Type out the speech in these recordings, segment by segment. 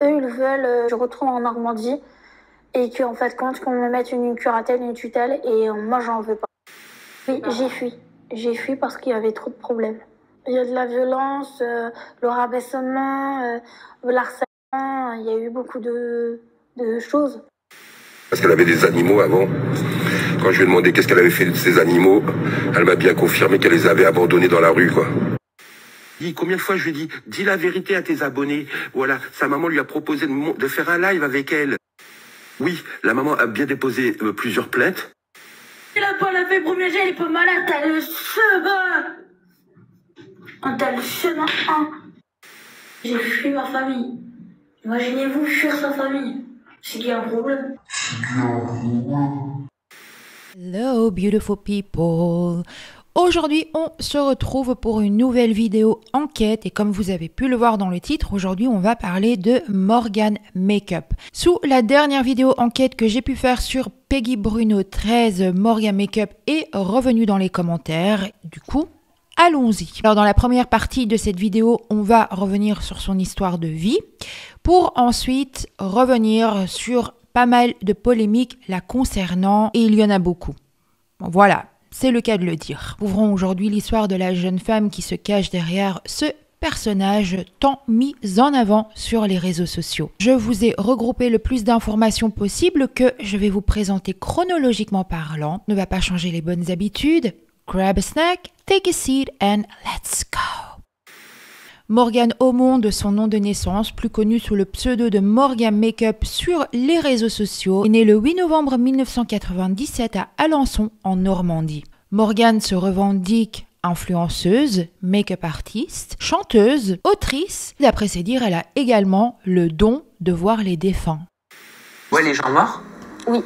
Eux, ils veulent que je retourne en Normandie et qu'en fait, qu'on me mette une curatelle, une tutelle, et moi, j'en veux pas. Oui, j'ai fui. J'ai fui parce qu'il y avait trop de problèmes. Il y a de la violence, le rabaissement, l'harcèlement, il y a eu beaucoup de choses. Parce qu'elle avait des animaux avant. Quand je lui ai demandé qu'est-ce qu'elle avait fait de ces animaux, elle m'a bien confirmé qu'elle les avait abandonnés dans la rue, quoi. Combien de fois je lui ai dit, dis la vérité à tes abonnés. Voilà, sa maman lui a proposé de faire un live avec elle. Oui, la maman a bien déposé plusieurs plaintes. Elle a pas la fibromyalgie, elle est pas malade, t'as le chemin. T'as le chemin 1. J'ai fui ma famille. Imaginez-vous fuir sa famille. C'est qu'il y a un problème. Hello beautiful people. Aujourd'hui, on se retrouve pour une nouvelle vidéo enquête et comme vous avez pu le voir dans le titre, aujourd'hui on va parler de Morgan Makeup. Sous la dernière vidéo enquête que j'ai pu faire sur Peggy Bruno 13, Morgan Makeup est revenu dans les commentaires. Du coup, allons-y. Alors dans la première partie de cette vidéo, on va revenir sur son histoire de vie pour ensuite revenir sur pas mal de polémiques la concernant et il y en a beaucoup. Voilà. C'est le cas de le dire. Nous ouvrons aujourd'hui l'histoire de la jeune femme qui se cache derrière ce personnage tant mis en avant sur les réseaux sociaux. Je vous ai regroupé le plus d'informations possible que je vais vous présenter chronologiquement parlant. Ne va pas changer les bonnes habitudes. Grab a snack, take a seat and let's go. Morgan Aumont, de son nom de naissance, plus connu sous le pseudo de Morgan Makeup sur les réseaux sociaux, est née le 8 novembre 1997 à Alençon, en Normandie. Morgan se revendique influenceuse, make-up artiste, chanteuse, autrice. D'après ses dires, elle a également le don de voir les défunts. Ouais, les gens morts? Oui.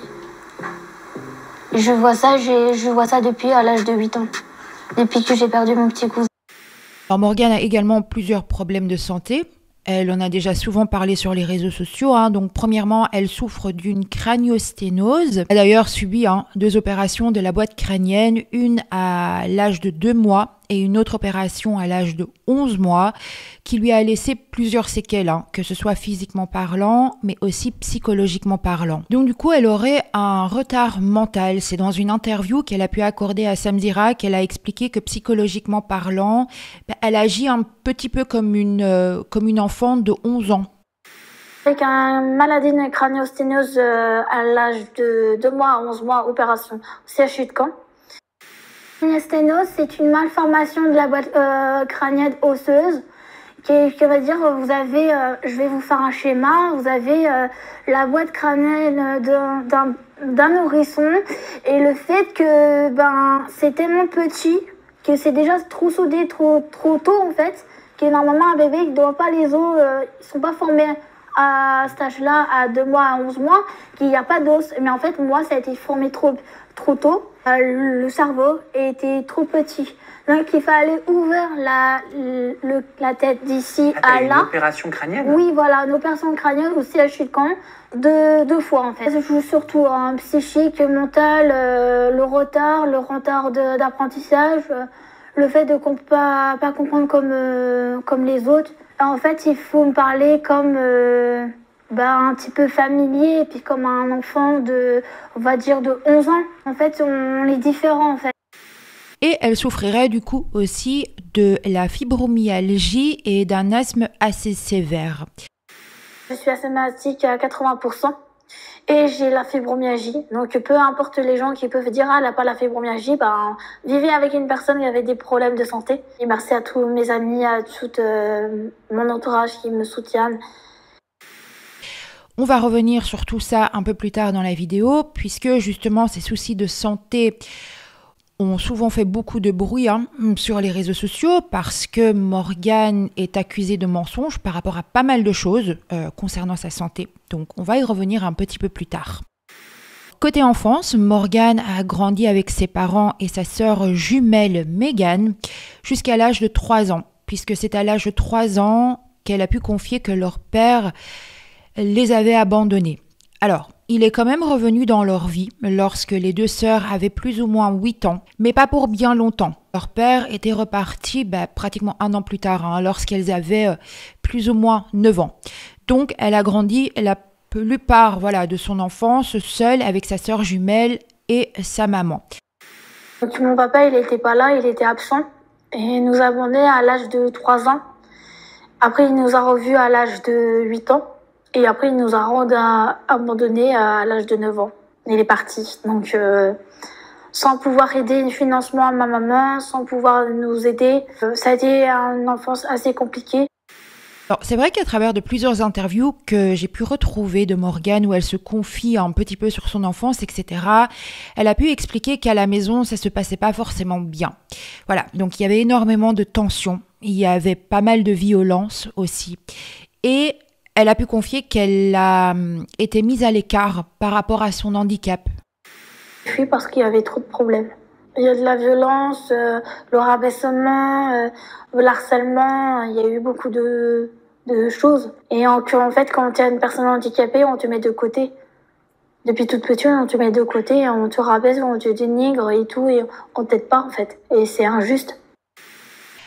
Je vois ça depuis à l'âge de 8 ans. Depuis que j'ai perdu mon petit cousin. Alors Morgan a également plusieurs problèmes de santé. Elle en a déjà souvent parlé sur les réseaux sociaux. Donc premièrement, elle souffre d'une craniosténose. Elle a d'ailleurs subi 2 opérations de la boîte crânienne, une à l'âge de 2 mois et une autre opération à l'âge de 11 mois qui lui a laissé plusieurs séquelles, que ce soit physiquement parlant, mais aussi psychologiquement parlant. Donc du coup, elle aurait un retard mental. C'est dans une interview qu'elle a pu accorder à Samzira qu'elle a expliqué que psychologiquement parlant, elle agit un petit peu comme une enfant de 11 ans. Avec une maladie de craniosténose à l'âge de 2 mois à 11 mois, opération au CHU de Caen. La craniosténose, c'est une malformation de la boîte crânienne osseuse qui va dire, vous avez, je vais vous faire un schéma, vous avez la boîte crânienne d'un nourrisson et le fait que c'est tellement petit que c'est déjà trop soudé trop tôt en fait, que normalement un bébé il doit pas, les os ils sont pas formés à cet âge-là, à 2 mois, à 11 mois, qu'il n'y a pas d'os. Mais en fait, moi, ça a été formé trop tôt. Le cerveau était trop petit. Donc, il fallait ouvrir la tête d'ici à là. Une opération crânienne? Oui, voilà, une opération crânienne au CHU de Caen, deux fois en fait. Ça joue surtout en psychique, mental, le retard d'apprentissage, le fait de pas comprendre comme les autres. En fait, il faut me parler comme un petit peu familier, et puis comme un enfant on va dire de 11 ans. En fait, on est différents en fait. Et elle souffrirait du coup aussi de la fibromyalgie et d'un asthme assez sévère. Je suis asthmatique à 80% et j'ai la fibromyalgie. Donc peu importe les gens qui peuvent dire « Ah, elle n'a pas la fibromyalgie », vivez avec une personne qui avait des problèmes de santé. Et merci à tous mes amis, à tout mon entourage qui me soutiennent. On va revenir sur tout ça un peu plus tard dans la vidéo, puisque justement ces soucis de santé ont souvent fait beaucoup de bruit sur les réseaux sociaux parce que Morgan est accusée de mensonges par rapport à pas mal de choses concernant sa santé. Donc on va y revenir un petit peu plus tard. Côté enfance, Morgan a grandi avec ses parents et sa sœur jumelle Megan jusqu'à l'âge de 3 ans, puisque c'est à l'âge de 3 ans qu'elle a pu confier que leur père les avait abandonnés. Alors, il est quand même revenu dans leur vie lorsque les deux sœurs avaient plus ou moins 8 ans, mais pas pour bien longtemps. Leur père était reparti pratiquement 1 an plus tard, lorsqu'elles avaient plus ou moins 9 ans. Donc elle a grandi la plupart de son enfance seule avec sa sœur jumelle et sa maman. Donc mon papa, il n'était pas là, il était absent et il nous a abandonnés à l'âge de 3 ans. Après, il nous a revus à l'âge de 8 ans. Et après, il nous a abandonnés à l'âge de 9 ans. Il est parti. Donc, sans pouvoir aider financièrement à ma maman, sans pouvoir nous aider, ça a été une enfance assez compliquée. Alors, c'est vrai qu'à travers de plusieurs interviews que j'ai pu retrouver de Morgane où elle se confie un petit peu sur son enfance, etc., elle a pu expliquer qu'à la maison, ça se passait pas forcément bien. Voilà, donc il y avait énormément de tensions, il y avait pas mal de violence aussi. Et elle a pu confier qu'elle a été mise à l'écart par rapport à son handicap. Je suis parce qu'il y avait trop de problèmes. Il y a de la violence, le rabaissement, le harcèlement, il y a eu beaucoup de choses. Et en fait, quand tu es une personne handicapée, on te met de côté. Depuis toute petite, on te met de côté, on te rabaisse, on te dénigre et tout, et on t'aide pas en fait. Et c'est injuste.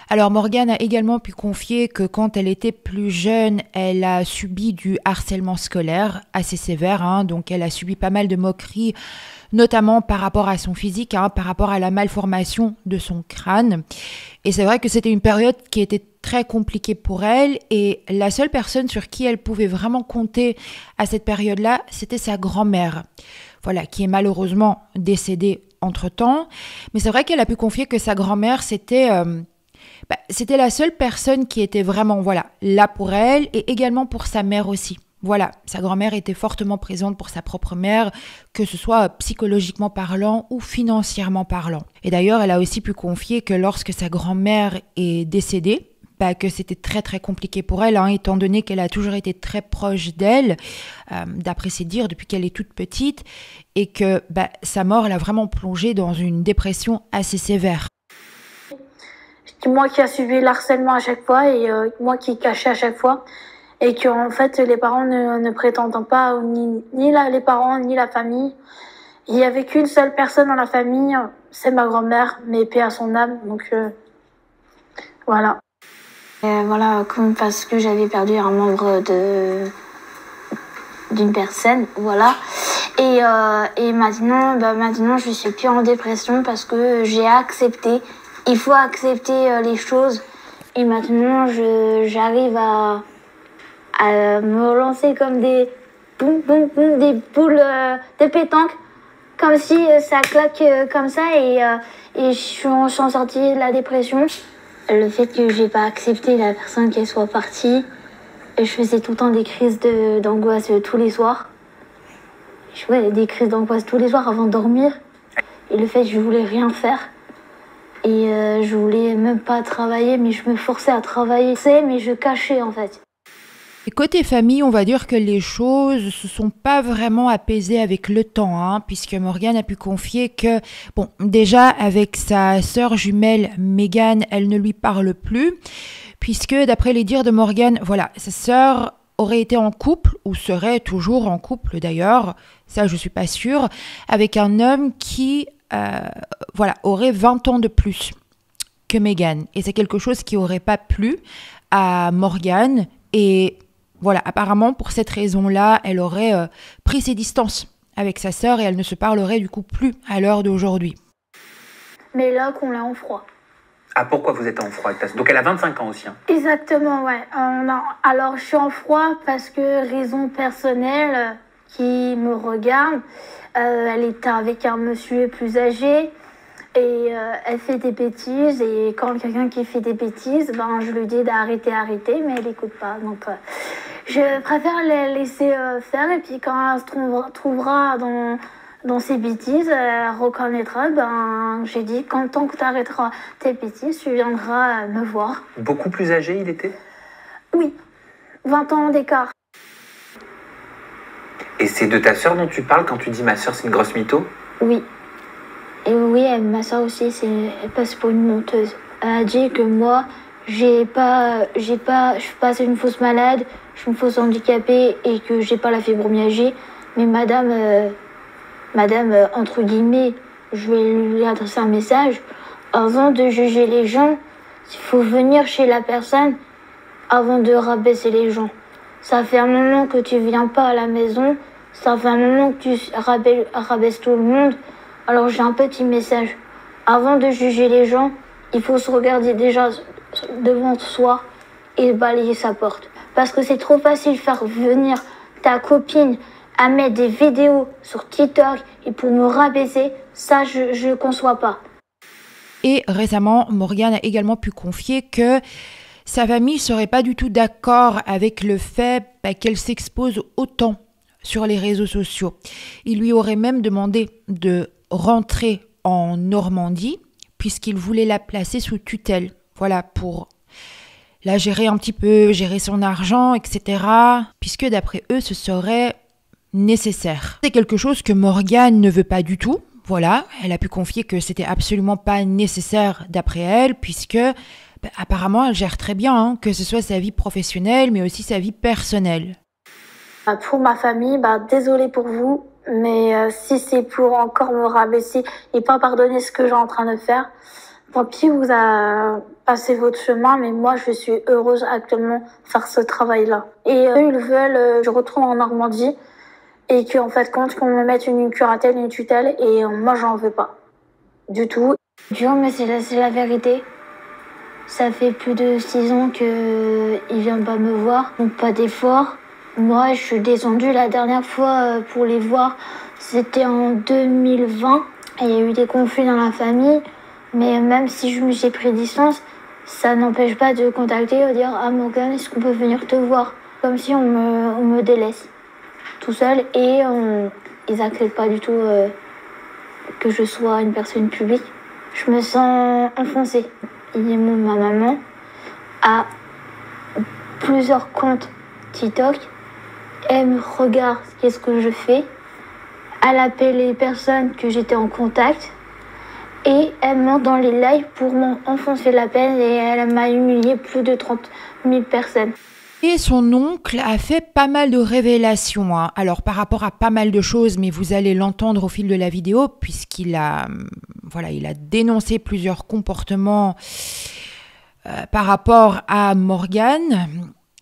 Alors Morgane a également pu confier que quand elle était plus jeune, elle a subi du harcèlement scolaire assez sévère, donc elle a subi pas mal de moqueries, notamment par rapport à son physique, par rapport à la malformation de son crâne. Et c'est vrai que c'était une période qui était très compliquée pour elle et la seule personne sur qui elle pouvait vraiment compter à cette période-là, c'était sa grand-mère, qui est malheureusement décédée entre-temps. Mais c'est vrai qu'elle a pu confier que sa grand-mère, c'était la seule personne qui était vraiment là pour elle et également pour sa mère aussi. Sa grand-mère était fortement présente pour sa propre mère, que ce soit psychologiquement parlant ou financièrement parlant. Et d'ailleurs, elle a aussi pu confier que lorsque sa grand-mère est décédée, que c'était très très compliqué pour elle, étant donné qu'elle a toujours été très proche d'elle, d'après ses dires, depuis qu'elle est toute petite, et que sa mort l'a vraiment plongée dans une dépression assez sévère. C'est moi qui a subi le harcèlement à chaque fois et moi qui cachais à chaque fois. Et que en fait les parents ne prétendent pas, ni les parents ni la famille. Il y avait qu'une seule personne dans la famille, c'est ma grand-mère, mais paix à son âme. Donc voilà. Comme parce que j'avais perdu un membre d'une personne, Et maintenant je suis plus en dépression parce que j'ai accepté. Il faut accepter les choses. Et maintenant j'arrive à me lancer comme des des boules de pétanque, comme si ça claque comme ça et je suis en sortie de la dépression. Le fait que j'ai pas accepté la personne qu'elle soit partie, je faisais tout le temps des crises d'angoisse tous les soirs. Je faisais des crises d'angoisse tous les soirs avant de dormir. Et le fait que je voulais rien faire. Et je voulais même pas travailler, mais je me forçais à travailler. Mais je cachais en fait. Et côté famille, on va dire que les choses se sont pas vraiment apaisées avec le temps, puisque Morgane a pu confier que, déjà avec sa sœur jumelle Megan, elle ne lui parle plus, puisque d'après les dires de Morgane, sa sœur aurait été en couple, ou serait toujours en couple d'ailleurs, ça je suis pas sûre, avec un homme qui, aurait 20 ans de plus que Megan. Et c'est quelque chose qui aurait pas plu à Morgane, et apparemment, pour cette raison-là, elle aurait pris ses distances avec sa sœur et elle ne se parlerait du coup plus à l'heure d'aujourd'hui. Mais là, qu'on l'a en froid. Ah, pourquoi vous êtes en froid? Donc elle a 25 ans aussi. Exactement, ouais. Alors, je suis en froid parce que raison personnelle qui me regarde. Elle était avec un monsieur plus âgé et elle fait des bêtises. Et quand quelqu'un qui fait des bêtises, je lui dis d'arrêter, mais elle n'écoute pas. Donc, je préfère les laisser faire et puis quand elle se trouvera dans ses bêtises, elle reconnaîtra, j'ai dit, tant que tu arrêteras tes bêtises, tu viendras me voir. Beaucoup plus âgé il était? Oui, 20 ans d'écart. Et c'est de ta sœur dont tu parles quand tu dis ma sœur c'est une grosse mytho? Oui. Et oui, ma sœur aussi, elle passe pour une menteuse. Elle a dit que moi, je suis pas une fausse malade, je suis une fausse handicapée et que j'ai pas la fibromyalgie. Mais madame, entre guillemets, je vais lui adresser un message. Avant de juger les gens, il faut venir chez la personne avant de rabaisser les gens. Ça fait un moment que tu viens pas à la maison, ça fait un moment que tu rabaisses tout le monde. Alors j'ai un petit message. Avant de juger les gens, il faut se regarder déjà devant soi et balayer sa porte. Parce que c'est trop facile de faire venir ta copine à mettre des vidéos sur TikTok et pour me rabaisser, ça je ne conçois pas. Et récemment, Morgane a également pu confier que sa famille ne serait pas du tout d'accord avec le fait qu'elle s'expose autant sur les réseaux sociaux. Il lui aurait même demandé de rentrer en Normandie puisqu'il voulait la placer sous tutelle. Voilà, pour la gérer un petit peu, gérer son argent, etc. Puisque d'après eux, ce serait nécessaire. C'est quelque chose que Morgane ne veut pas du tout. Voilà, elle a pu confier que c'était absolument pas nécessaire d'après elle, puisque apparemment elle gère très bien, hein, que ce soit sa vie professionnelle, mais aussi sa vie personnelle. Pour ma famille, désolée pour vous, mais si c'est pour encore me rabaisser et pas pardonner ce que j'ai en train de faire, tant pis, vous a passé votre chemin, mais moi je suis heureuse actuellement de faire ce travail-là. Et eux, ils veulent que je retourne en Normandie et qu'en fait, qu'on me mette une curatelle, une tutelle, et moi j'en veux pas du tout. Dur, mais c'est la vérité. Ça fait plus de 6 ans qu'il vient pas me voir, donc pas d'effort. Moi, je suis descendue la dernière fois pour les voir, c'était en 2020. Il y a eu des conflits dans la famille, mais même si j'ai pris distance, ça n'empêche pas de contacter et de dire « Ah Morgane, est-ce qu'on peut venir te voir ?» Comme si on me délaisse tout seul et ils n'acceptent pas du tout que je sois une personne publique. Je me sens enfoncée. Ma maman a plusieurs comptes TikTok. Elle me regarde qu'est-ce que je fais. Elle appelle les personnes que j'étais en contact. Et elle monte dans les lives pour m'enfoncer la peine et elle m'a humilié plus de 30 000 personnes. Et son oncle a fait pas mal de révélations, hein. Alors par rapport à pas mal de choses, mais vous allez l'entendre au fil de la vidéo, puisqu'il a, il a dénoncé plusieurs comportements par rapport à Morgane.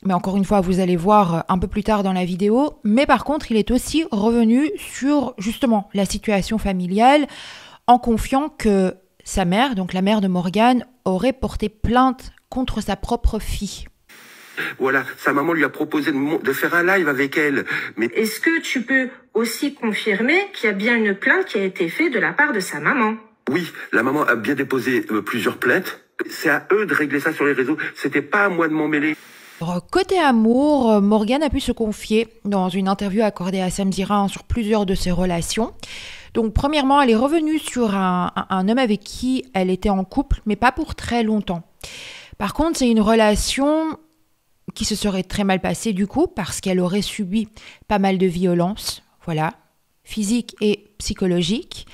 Mais encore une fois, vous allez voir un peu plus tard dans la vidéo. Mais par contre, il est aussi revenu sur justement la situation familiale en confiant que sa mère, donc la mère de Morgane, aurait porté plainte contre sa propre fille. Voilà, sa maman lui a proposé de faire un live avec elle. Mais est-ce que tu peux aussi confirmer qu'il y a bien une plainte qui a été faite de la part de sa maman? Oui, la maman a bien déposé plusieurs plaintes. C'est à eux de régler ça sur les réseaux. C'était pas à moi de m'en mêler. Côté amour, Morgane a pu se confier dans une interview accordée à Samzira sur plusieurs de ses relations. Donc premièrement, elle est revenue sur un homme avec qui elle était en couple, mais pas pour très longtemps. Par contre, c'est une relation qui se serait très mal passée du coup, parce qu'elle aurait subi pas mal de violences, voilà, physiques et psychologiques.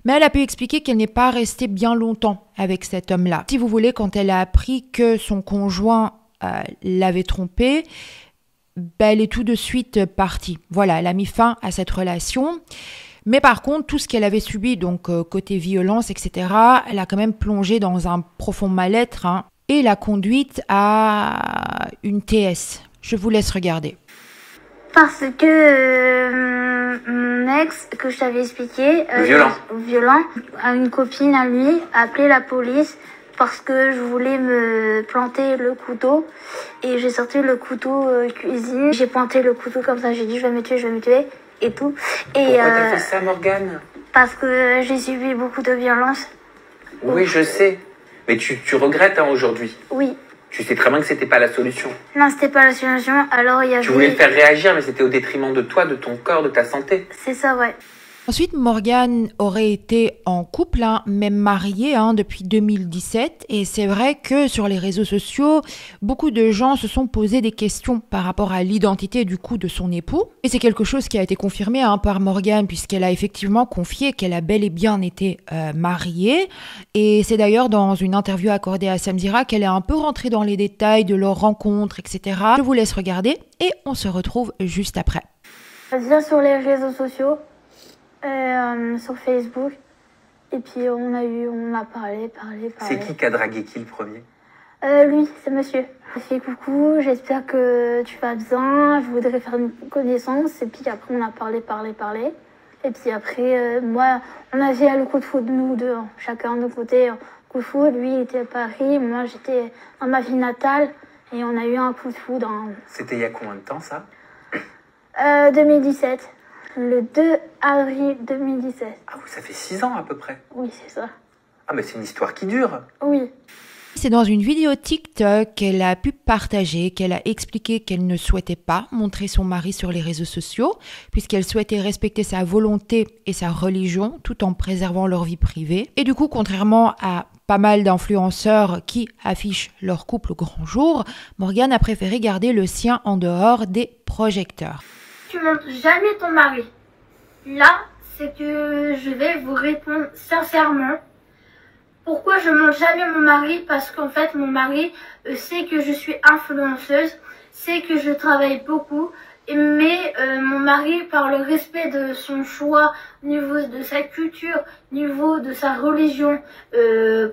Mais elle a pu expliquer qu'elle n'est pas restée bien longtemps avec cet homme-là. Si vous voulez, quand elle a appris que son conjoint l'avait trompée, elle est tout de suite partie. Voilà, elle a mis fin à cette relation. Mais par contre, tout ce qu'elle avait subi, donc côté violence, etc., elle a quand même plongé dans un profond mal-être, hein, et l'a conduite à une TS. Je vous laisse regarder. Parce que mon ex, que je t'avais expliqué, violent, a une copine à lui, a appelé la police parce que je voulais me planter le couteau. Et j'ai sorti le couteau cuisine. J'ai pointé le couteau comme ça, j'ai dit je vais me tuer et tout. Et, pourquoi t'as fait ça, Morgane? Parce que j'ai subi beaucoup de violence. Oui, je sais. Mais tu regrettes aujourd'hui? Oui. Tu sais très bien que c'était pas la solution. Non, c'était pas la solution. Alors il y avait... Tu voulais le faire réagir, mais c'était au détriment de toi, de ton corps, de ta santé. C'est ça, ouais. Ensuite, Morgane aurait été en couple, hein, même mariée depuis 2017. Et c'est vrai que sur les réseaux sociaux, beaucoup de gens se sont posé des questions par rapport à l'identité du coup de son époux. Et c'est quelque chose qui a été confirmé par Morgane, puisqu'elle a effectivement confié qu'elle a bel et bien été mariée. Et c'est d'ailleurs dans une interview accordée à Samzira qu'elle est un peu rentrée dans les détails de leur rencontre, etc. Je vous laisse regarder et on se retrouve juste après. Déjà sur les réseaux sociaux, sur Facebook. Et puis on a parlé. C'est qui a dragué qui le premier? Lui, c'est monsieur. Il fait coucou, j'espère que tu vas bien, je voudrais faire une connaissance. Et puis après, on a parlé. Et puis après, moi, on a fait le coup de foudre, nous deux, hein. Chacun de notre côté. Coup de foudre, lui, il était à Paris, moi, j'étais dans ma ville natale. Et on a eu un coup de foudre. Hein. C'était il y a combien de temps, ça? 2017. Le 2 avril 2017. Ah oui, ça fait 6 ans à peu près. Oui, c'est ça. Ah mais c'est une histoire qui dure. Oui. C'est dans une vidéo TikTok qu'elle a pu partager, qu'elle a expliqué qu'elle ne souhaitait pas montrer son mari sur les réseaux sociaux, puisqu'elle souhaitait respecter sa volonté et sa religion, tout en préservant leur vie privée. Et du coup, contrairement à pas mal d'influenceurs qui affichent leur couple au grand jour, Morgane a préféré garder le sien en dehors des projecteurs. Tu montres jamais ton mari. Là, c'est que je vais vous répondre sincèrement. Pourquoi je montre jamais mon mari? Parce qu'en fait, mon mari sait que je suis influenceuse, sait que je travaille beaucoup, mais mon mari, par le respect de son choix, au niveau de sa culture, au niveau de sa religion,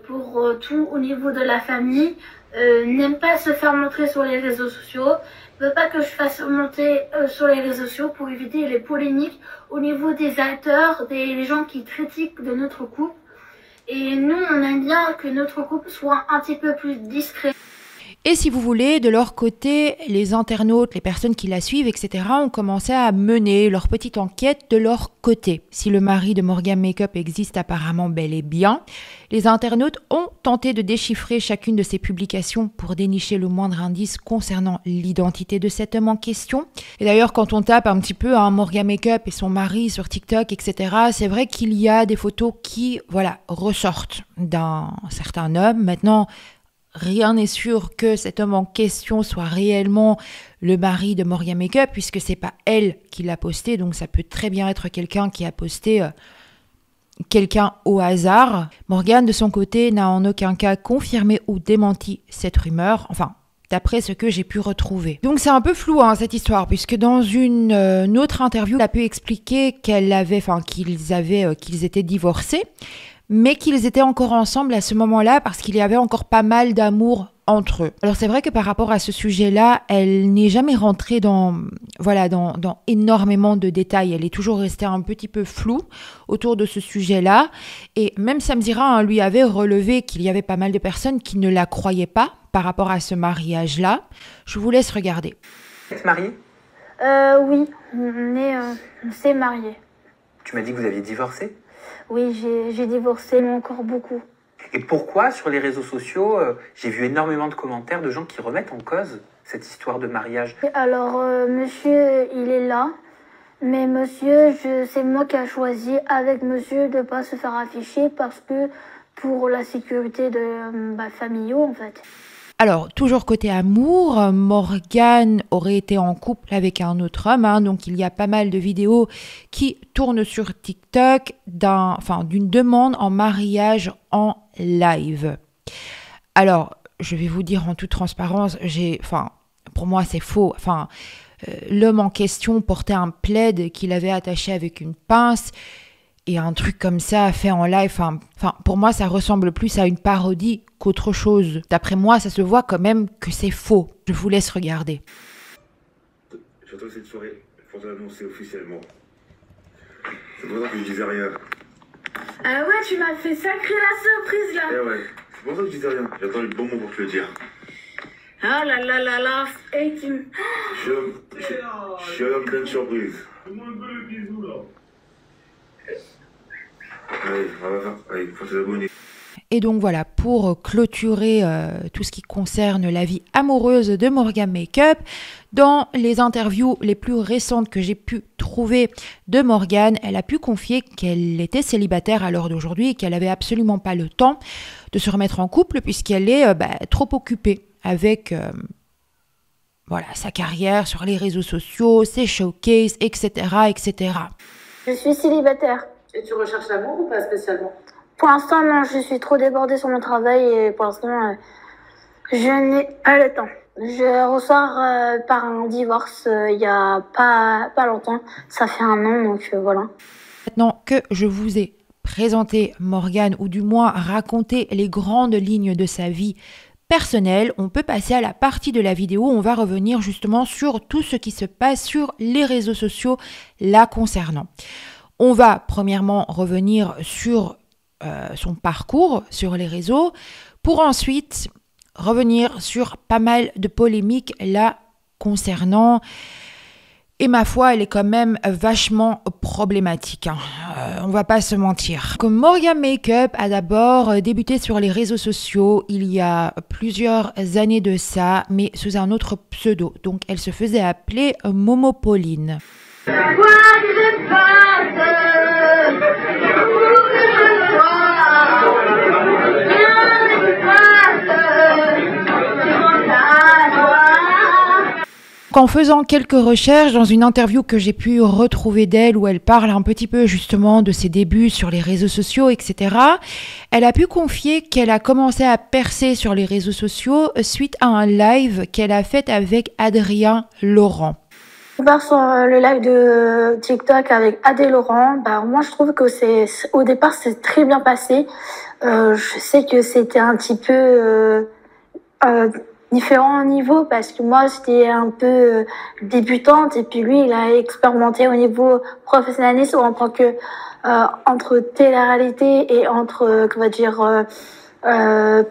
pour tout au niveau de la famille, n'aime pas se faire montrer sur les réseaux sociaux. Il veut pas que je fasse monter sur les réseaux sociaux pour éviter les polémiques au niveau des acteurs, des gens qui critiquent de notre couple. Et nous, on aime bien que notre couple soit un petit peu plus discret. Et si vous voulez, de leur côté, les internautes, les personnes qui la suivent, etc., ont commencé à mener leur petite enquête de leur côté. Si le mari de Morgane Makeup existe apparemment bel et bien, les internautes ont tenté de déchiffrer chacune de ces publications pour dénicher le moindre indice concernant l'identité de cet homme en question. Et d'ailleurs, quand on tape un petit peu Morgane Makeup et son mari sur TikTok, etc., c'est vrai qu'il y a des photos qui, ressortent d'un certain homme. Maintenant, rien n'est sûr que cet homme en question soit réellement le mari de Morgane Makeup, puisque c'est pas elle qui l'a posté, donc ça peut très bien être quelqu'un qui a posté quelqu'un au hasard. Morgane, de son côté, n'a en aucun cas confirmé ou démenti cette rumeur, enfin, d'après ce que j'ai pu retrouver. Donc c'est un peu flou cette histoire, puisque dans une autre interview, elle a pu expliquer qu'ils étaient divorcés, mais qu'ils étaient encore ensemble à ce moment-là parce qu'il y avait encore pas mal d'amour entre eux. Alors c'est vrai que par rapport à ce sujet-là, elle n'est jamais rentrée dans énormément de détails. Elle est toujours restée un petit peu floue autour de ce sujet-là. Et même Samzira lui avait relevé qu'il y avait pas mal de personnes qui ne la croyaient pas par rapport à ce mariage-là. Je vous laisse regarder. Vous êtes mariés? Oui, on s'est mariés. Tu m'as dit que vous aviez divorcé? Oui, j'ai divorcé, mais encore beaucoup. Et pourquoi, sur les réseaux sociaux, j'ai vu énormément de commentaires de gens qui remettent en cause cette histoire de mariage? Alors, monsieur, il est là. Mais monsieur, c'est moi qui ai choisi avec monsieur de ne pas se faire afficher parce que pour la sécurité de ma famille, en fait. Alors, toujours côté amour, Morgane aurait été en couple avec un autre homme. Donc, il y a pas mal de vidéos qui tournent sur TikTok d'une demande en mariage en live. Alors, je vais vous dire en toute transparence, pour moi, c'est faux. L'homme en question portait un plaid qu'il avait attaché avec une pince. Et un truc comme ça fait en live, pour moi, ça ressemble plus à une parodie qu'autre chose. D'après moi, ça se voit quand même que c'est faux. Je vous laisse regarder. J'attends cette soirée, il faut l'annoncer officiellement. C'est pour ça que je disais rien. Ah ouais, tu m'as fait sacrer la surprise là. Eh ouais, c'est pour ça que je disais rien. J'attends le bon moment pour te le dire. Oh là là là là, et tu... Je suis un homme plein de surprises. Allez, faut s'abonner. Et donc voilà, pour clôturer tout ce qui concerne la vie amoureuse de Morgane Makeup, dans les interviews les plus récentes que j'ai pu trouver de Morgane, elle a pu confier qu'elle était célibataire à l'heure d'aujourd'hui et qu'elle n'avait absolument pas le temps de se remettre en couple puisqu'elle est trop occupée avec sa carrière sur les réseaux sociaux, ses showcases, etc., etc. Je suis célibataire. Et tu recherches l'amour ou pas spécialement? Pour l'instant, non, je suis trop débordée sur mon travail et pour l'instant, je n'ai pas le temps. Je ressors par un divorce il y a pas longtemps. Ça fait 1 an, donc voilà. Maintenant que je vous ai présenté Morgane, ou du moins raconté les grandes lignes de sa vie personnelle, on peut passer à la partie de la vidéo où on va revenir justement sur tout ce qui se passe sur les réseaux sociaux la concernant. On va premièrement revenir sur son parcours sur les réseaux pour ensuite revenir sur pas mal de polémiques la concernant. Et ma foi, elle est quand même vachement problématique, hein. On va pas se mentir. Comme Morgane Makeup a d'abord débuté sur les réseaux sociaux il y a plusieurs années de ça, mais sous un autre pseudo. Donc elle se faisait appeler Momo Pauline. En faisant quelques recherches dans une interview que j'ai pu retrouver d'elle où elle parle un petit peu justement de ses débuts sur les réseaux sociaux, etc., elle a pu confier qu'elle a commencé à percer sur les réseaux sociaux suite à un live qu'elle a fait avec Adrien Laurent. Sur le live de TikTok avec Adé Laurent, moi je trouve que au départ c'est très bien passé. Je sais que c'était un petit peu différent au niveau parce que moi j'étais un peu débutante et puis lui il a expérimenté au niveau professionnalisme en tant que entre télé-réalité et entre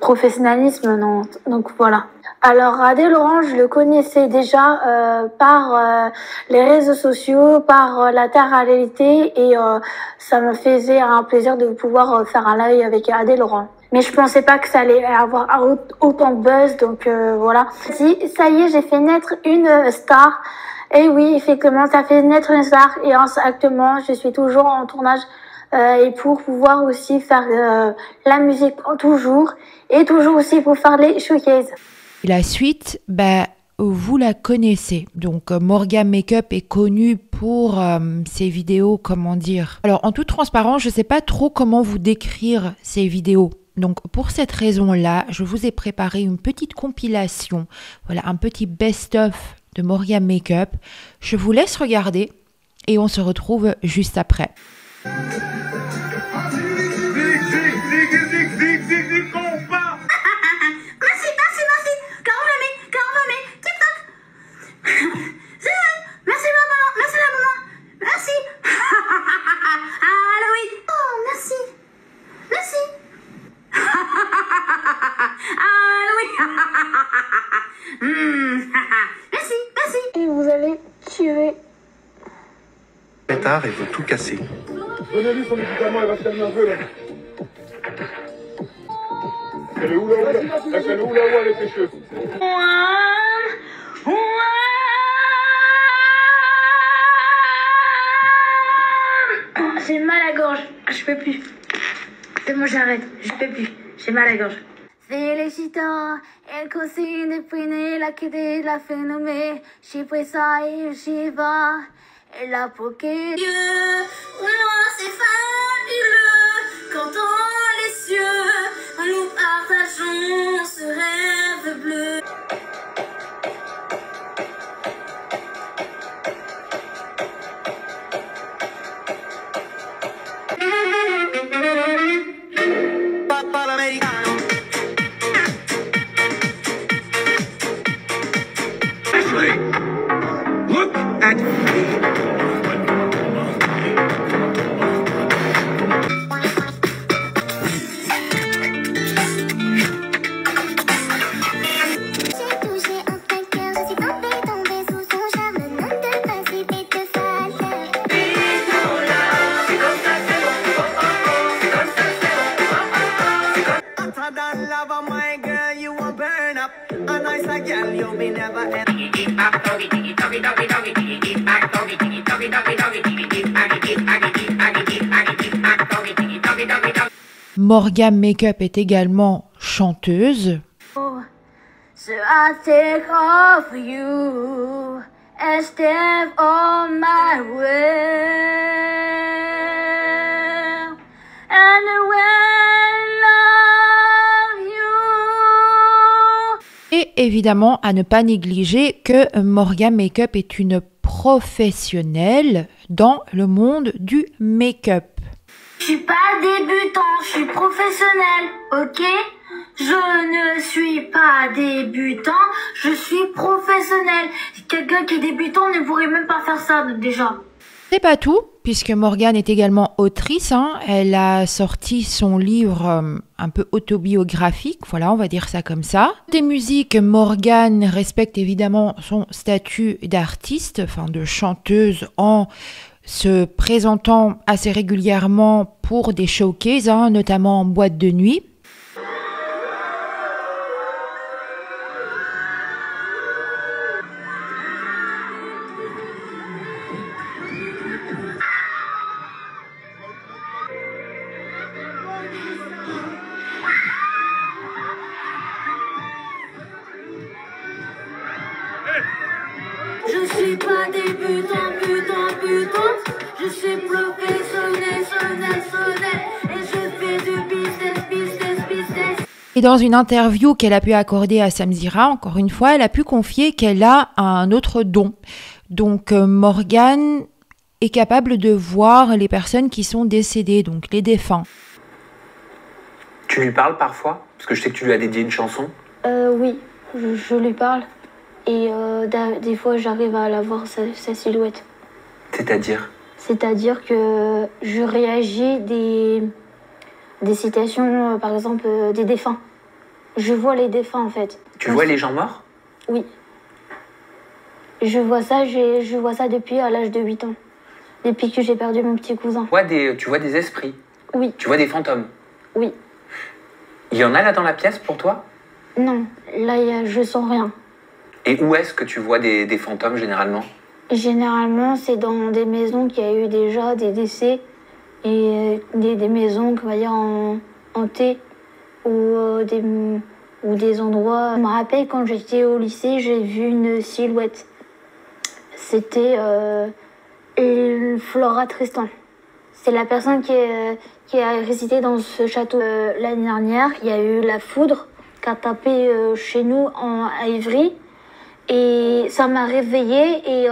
professionnalisme, non. Donc voilà. Alors Adé Laurent, je le connaissais déjà par les réseaux sociaux, par la télé-réalité et ça me faisait un plaisir de pouvoir faire un live avec Adé Laurent. Mais je pensais pas que ça allait avoir autant de buzz, donc voilà. Si, ça y est, j'ai fait naître une star. Et oui, effectivement, ça fait naître une star. Et actuellement, je suis toujours en tournage et pour pouvoir aussi faire la musique toujours. Et toujours aussi pour faire les showcases. La suite, vous la connaissez. Donc Morgane Makeup est connue pour ses vidéos, comment dire. Alors en toute transparence, je ne sais pas trop comment vous décrire ces vidéos. Donc pour cette raison-là, je vous ai préparé une petite compilation, voilà, un petit best-of de Morgane Makeup. Je vous laisse regarder et on se retrouve juste après. Et vous allez tuer. Pétard, il veut tout casser. Donnez-lui son médicament, elle va se calmer un peu là. Elle est où là-haut là? Elle est où là-haut avec ses cheveux? J'ai mal à la gorge, je peux plus. C'est bon, j'arrête, je peux plus. J'ai mal à la gorge. Felicita, el cocine pone la que de la phénomène. J'y ça et j'y va. Et la poké. C'est fabuleux. Quand dans les cieux, nous partageons ce rêve bleu. Look at Morgane Makeup est également chanteuse. So I take off you and step on my way. And when I love you. Et évidemment à ne pas négliger que Morgan Makeup est une professionnelle dans le monde du make-up. Je suis pas débutant, je suis professionnel, ok? Je ne suis pas débutant, je suis professionnel. Quelqu'un qui est débutant ne pourrait même pas faire ça déjà. C'est pas tout, puisque Morgan est également autrice. Elle a sorti son livre un peu autobiographique, voilà, on va dire ça comme ça. Des musiques, Morgan respecte évidemment son statut d'artiste, enfin de chanteuse, en se présentant assez régulièrement pour des showcases, notamment en boîte de nuit. Je suis pas débutant, je suis professionnel, et je fais du business. Et dans une interview qu'elle a pu accorder à Samzira, encore une fois, elle a pu confier qu'elle a un autre don. Donc Morgan est capable de voir les personnes qui sont décédées, donc les défunts. Tu lui parles parfois? Parce que je sais que tu lui as dédié une chanson. Oui, je lui parle. Et des fois, j'arrive à la voir, sa silhouette. C'est-à-dire? C'est-à-dire que je réagis des citations, par exemple, des défunts. Je vois les défunts, en fait. Tu vois les gens morts? Oui. Je vois ça depuis à l'âge de 8 ans. Depuis que j'ai perdu mon petit cousin. Tu vois des esprits? Oui. Tu vois des fantômes? Oui. Il y en a là dans la pièce pour toi? Non, là, je sens rien. Et où est-ce que tu vois des fantômes généralement? Généralement, c'est dans des maisons qui a eu déjà des décès et des maisons, on va dire, hantées ou des endroits. Je me rappelle quand j'étais au lycée, j'ai vu une silhouette. C'était Flora Tristan. C'est la personne qui a résidé dans ce château l'année dernière. Il y a eu la foudre qui a tapé chez nous à Ivry. Et ça m'a réveillée et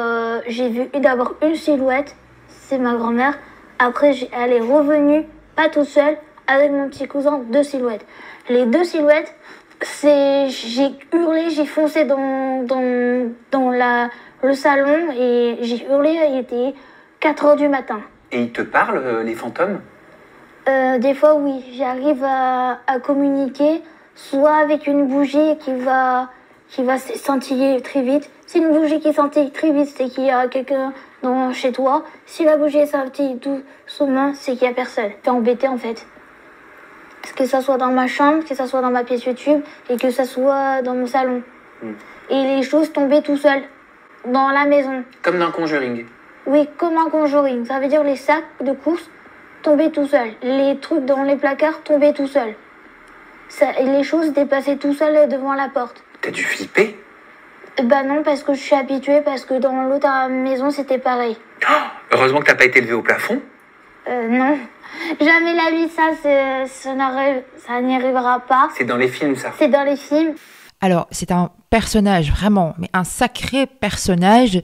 j'ai vu d'abord une silhouette, c'est ma grand-mère. Après, elle est revenue, pas toute seule, avec mon petit cousin, 2 silhouettes. Les 2 silhouettes, j'ai hurlé, j'ai foncé dans le salon et j'ai hurlé, il était 4 h du matin. Et ils te parlent, les fantômes? Des fois, oui, j'arrive à communiquer, soit avec une bougie qui va scintiller très vite. Si une bougie qui scintille très vite, c'est qu'il y a quelqu'un chez toi. Si la bougie scintille doucement, c'est qu'il y a personne. Je suis embêtée en fait. Que ça soit dans ma chambre, que ça soit dans ma pièce YouTube et que ça soit dans mon salon. Et les choses tombaient tout seul dans la maison. Comme dans Conjuring? Oui, comme un Conjuring. Ça veut dire les sacs de course tombaient tout seuls. Les trucs dans les placards tombaient tout seuls. Les choses dépassaient tout seuls devant la porte. T'as dû flipper? Bah non, parce que je suis habituée, parce que dans l'autre maison, c'était pareil. Oh, heureusement que t'as pas été élevé au plafond. Non. Jamais la vie, ça n'y arrivera pas. C'est dans les films, ça. C'est dans les films. Alors, c'est un personnage, vraiment, mais un sacré personnage.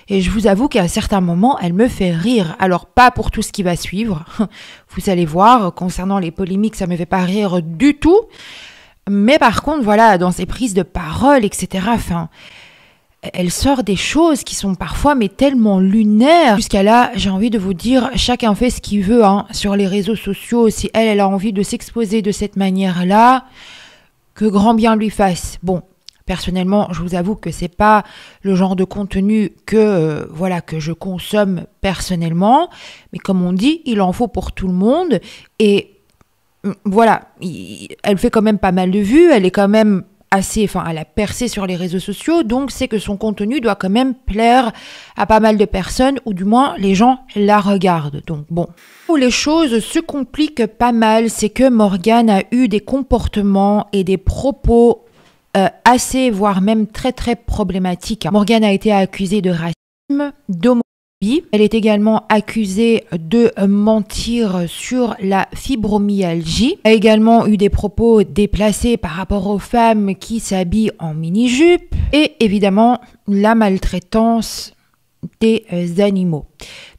Et je vous avoue qu'à certains moments, elle me fait rire. Alors, pas pour tout ce qui va suivre. Vous allez voir, concernant les polémiques, ça me fait pas rire du tout. Mais par contre, voilà, dans ses prises de parole, etc., enfin, elle sort des choses qui sont parfois mais tellement lunaires. Jusqu'à là, j'ai envie de vous dire, chacun fait ce qu'il veut sur les réseaux sociaux. Si elle a envie de s'exposer de cette manière-là, que grand bien lui fasse. Bon, personnellement, je vous avoue que c'est pas le genre de contenu que je consomme personnellement. Mais comme on dit, il en faut pour tout le monde. Et voilà, elle fait quand même pas mal de vues, elle est quand même elle a percé sur les réseaux sociaux, donc c'est que son contenu doit quand même plaire à pas mal de personnes, ou du moins les gens la regardent. Donc bon, où les choses se compliquent pas mal, c'est que Morgan a eu des comportements et des propos assez, voire même très très problématiques. Morgan a été accusée de racisme, d'homophobie, Elle est également accusée de mentir sur la fibromyalgie. Elle a également eu des propos déplacés par rapport aux femmes qui s'habillent en mini-jupe. Et évidemment, la maltraitance des animaux.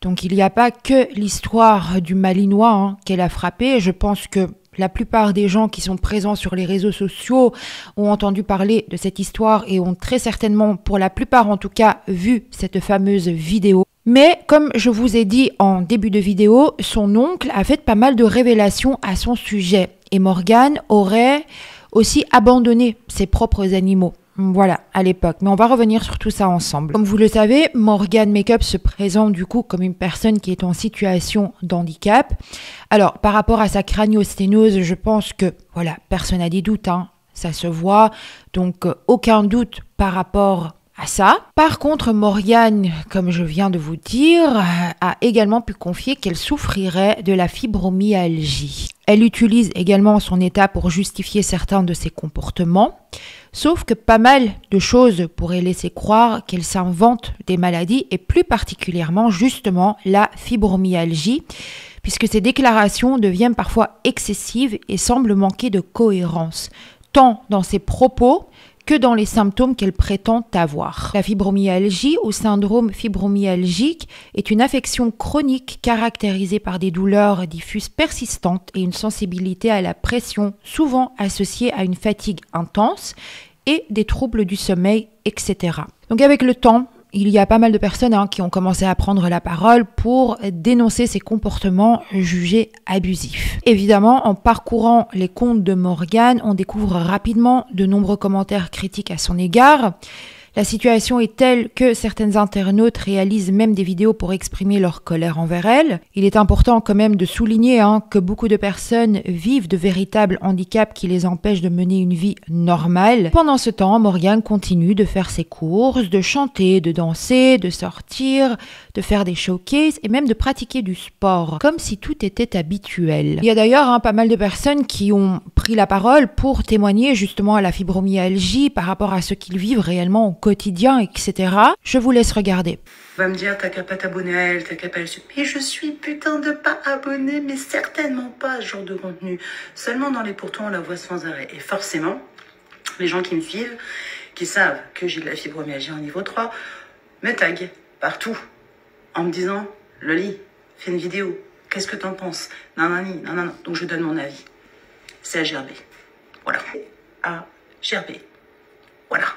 Donc il n'y a pas que l'histoire du Malinois qu'elle a frappé. Je pense que la plupart des gens qui sont présents sur les réseaux sociaux ont entendu parler de cette histoire et ont très certainement, pour la plupart en tout cas, vu cette fameuse vidéo. Mais comme je vous ai dit en début de vidéo, son oncle a fait pas mal de révélations à son sujet. Et Morgane aurait aussi abandonné ses propres animaux. Voilà, à l'époque. Mais on va revenir sur tout ça ensemble. Comme vous le savez, Morgane Makeup se présente du coup comme une personne qui est en situation d'handicap. Alors, par rapport à sa craniosténose, je pense que, voilà, personne n'a des doutes, ça se voit. Donc, aucun doute par rapport à ça. Par contre, Morgane, comme je viens de vous dire, a également pu confier qu'elle souffrirait de la fibromyalgie. Elle utilise également son état pour justifier certains de ses comportements, sauf que pas mal de choses pourraient laisser croire qu'elle s'invente des maladies et plus particulièrement justement la fibromyalgie, puisque ses déclarations deviennent parfois excessives et semblent manquer de cohérence, tant dans ses propos que dans les symptômes qu'elle prétend avoir. La fibromyalgie ou syndrome fibromyalgique est une affection chronique caractérisée par des douleurs diffuses persistantes et une sensibilité à la pression, souvent associée à une fatigue intense et des troubles du sommeil, etc. Donc avec le temps, il y a pas mal de personnes qui ont commencé à prendre la parole pour dénoncer ces comportements jugés abusifs. Évidemment, en parcourant les comptes de Morgane, on découvre rapidement de nombreux commentaires critiques à son égard. La situation est telle que certains internautes réalisent même des vidéos pour exprimer leur colère envers elle. Il est important quand même de souligner que beaucoup de personnes vivent de véritables handicaps qui les empêchent de mener une vie normale. Pendant ce temps, Morgane continue de faire ses courses, de chanter, de danser, de sortir, de faire des showcases et même de pratiquer du sport, comme si tout était habituel. Il y a d'ailleurs pas mal de personnes qui ont pris la parole pour témoigner justement à la fibromyalgie par rapport à ce qu'ils vivent réellement au quotidien, etc. Je vous laisse regarder. On va me dire, t'as qu'à pas t'abonner à elle, t'as qu'à pas le suivre. Mais je suis putain de pas abonnée, mais certainement pas à ce genre de contenu. Seulement dans les pourtours, on la voit sans arrêt. Et forcément, les gens qui me suivent, qui savent que j'ai de la fibromyalgie en niveau 3, me taguent partout en me disant, Loli, fais une vidéo. Qu'est-ce que t'en penses? Non. Donc je donne mon avis. C'est à gerber. Voilà. À gerber. Voilà.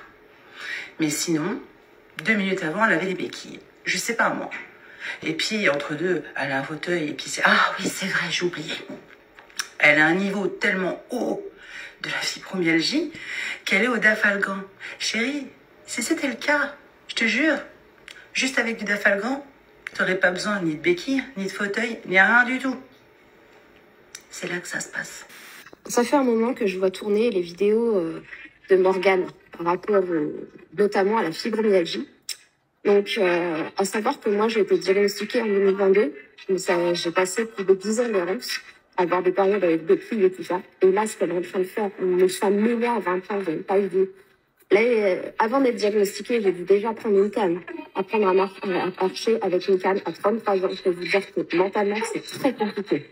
Mais sinon, 2 minutes avant, elle avait des béquilles. Je sais pas, moi. Et puis, entre deux, elle a un fauteuil. Et puis, ah oui, c'est vrai, j'ai oublié. Elle a un niveau tellement haut de la fibromyalgie qu'elle est au dafalgan. Chérie, si c'était le cas, je te jure, juste avec du dafalgan, t'aurais pas besoin ni de béquilles, ni de fauteuil, ni rien du tout. C'est là que ça se passe. Ça fait un moment que je vois tourner les vidéos de Morgane par rapport notamment à la fibromyalgie. Donc, à savoir que moi, j'ai été diagnostiquée en 2022. J'ai passé plus de 10 ans d'errance, à avoir des périodes avec des cris et tout ça. Et là, ce qu'elle est en train de faire, ça m'énerve un peu, j'avais pas idée. Là, avant d'être diagnostiquée, j'ai dû déjà prendre une canne, apprendre à marcher avec une canne à 33 ans. Je peux vous dire que mentalement, c'est très compliqué.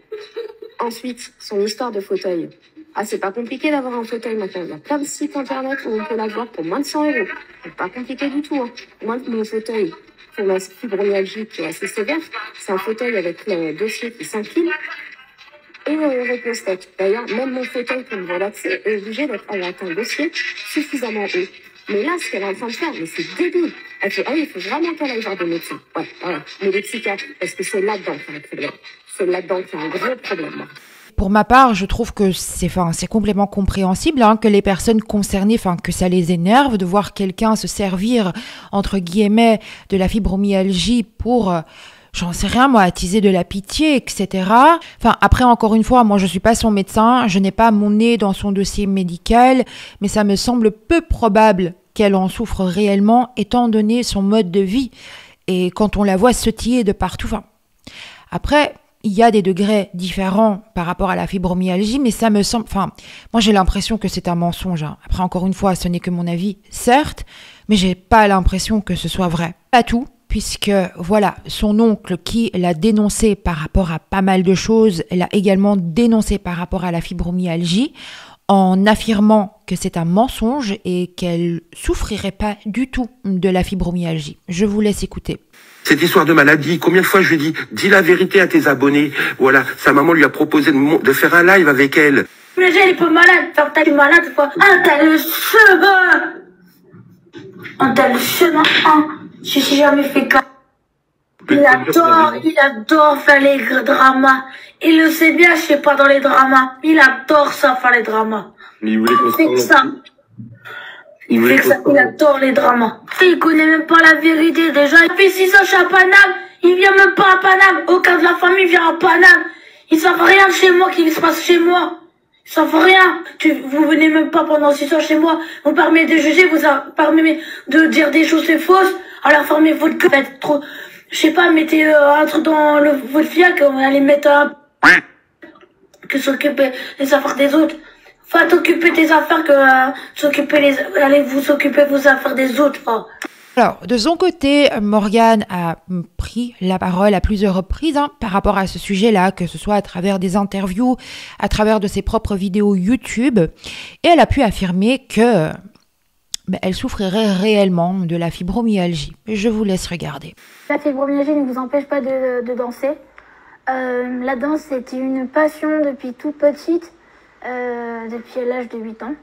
Ensuite, son histoire de fauteuil. Ah, c'est pas compliqué d'avoir un fauteuil maintenant. Il y a plein de sites internet où on peut l'avoir pour moins de 100 €. C'est pas compliqué du tout. Moi, mon fauteuil, pour ma fibromyalgie qui est assez sévère, c'est un fauteuil avec le dossier qui s'incline et repose-tête. D'ailleurs, même mon fauteuil pour me relaxer est obligé d'être avec un dossier suffisamment haut. Mais là, ce qu'elle est en train de faire, mais c'est débile. Elle fait, il faut vraiment qu'elle aille voir des médecins. Ouais, voilà. Mais les psychiatres, parce que c'est là-dedans qu'il y a un problème. C'est là-dedans qu'il y a un gros problème. Pour ma part, je trouve que c'est complètement compréhensible que les personnes concernées, que ça les énerve de voir quelqu'un se servir, entre guillemets, de la fibromyalgie pour, j'en sais rien moi, attiser de la pitié, etc. Après, encore une fois, moi je suis pas son médecin, je n'ai pas mon nez dans son dossier médical, mais ça me semble peu probable qu'elle en souffre réellement, étant donné son mode de vie. Et quand on la voit sautiller de partout, après, il y a des degrés différents par rapport à la fibromyalgie, mais ça me semble... moi j'ai l'impression que c'est un mensonge. Après, encore une fois, ce n'est que mon avis, certes, mais j'ai pas l'impression que ce soit vrai. Pas tout, puisque voilà, son oncle qui l'a dénoncé par rapport à pas mal de choses, l'a également dénoncé par rapport à la fibromyalgie, en affirmant que c'est un mensonge et qu'elle souffrirait pas du tout de la fibromyalgie. Je vous laisse écouter. Cette histoire de maladie, combien de fois je lui ai dit, dis la vérité à tes abonnés. Voilà, sa maman lui a proposé de faire un live avec elle. Mais elle est pas malade, t'as malade quoi. Ah, t'as le chemin. Ah, t'as le chemin. Ah, je suis jamais fait comme. Il adore faire les dramas. Il le sait bien, je sais pas dans les dramas. Il adore ça, faire les dramas. Il fait que ça. Il adore les dramas. Il connaît même pas la vérité déjà. Il fait 6 ans, je suis à Paname. Il vient même pas à Paname. Aucun de la famille vient à Paname. Ils savent rien de chez moi, qui se passe chez moi. Ils savent rien. Vous venez même pas pendant 6 ans chez moi. Vous permettez de juger, vous permettez de dire des choses fausses. Alors fermez votre gueule. Faites trop. Je sais pas, mettez un truc dans votre fiac, allez mettre un... que s'occuper des affaires des autres. Faut t'occuper des affaires que allez vous occuper vos affaires des autres. Oh. Alors, de son côté, Morgane a pris la parole à plusieurs reprises par rapport à ce sujet-là, que ce soit à travers des interviews, à travers de ses propres vidéos YouTube, et elle a pu affirmer que elle souffrirait réellement de la fibromyalgie. Je vous laisse regarder. La fibromyalgie ne vous empêche pas de danser. La danse, c'était une passion depuis toute petite, depuis l'âge de 8 ans.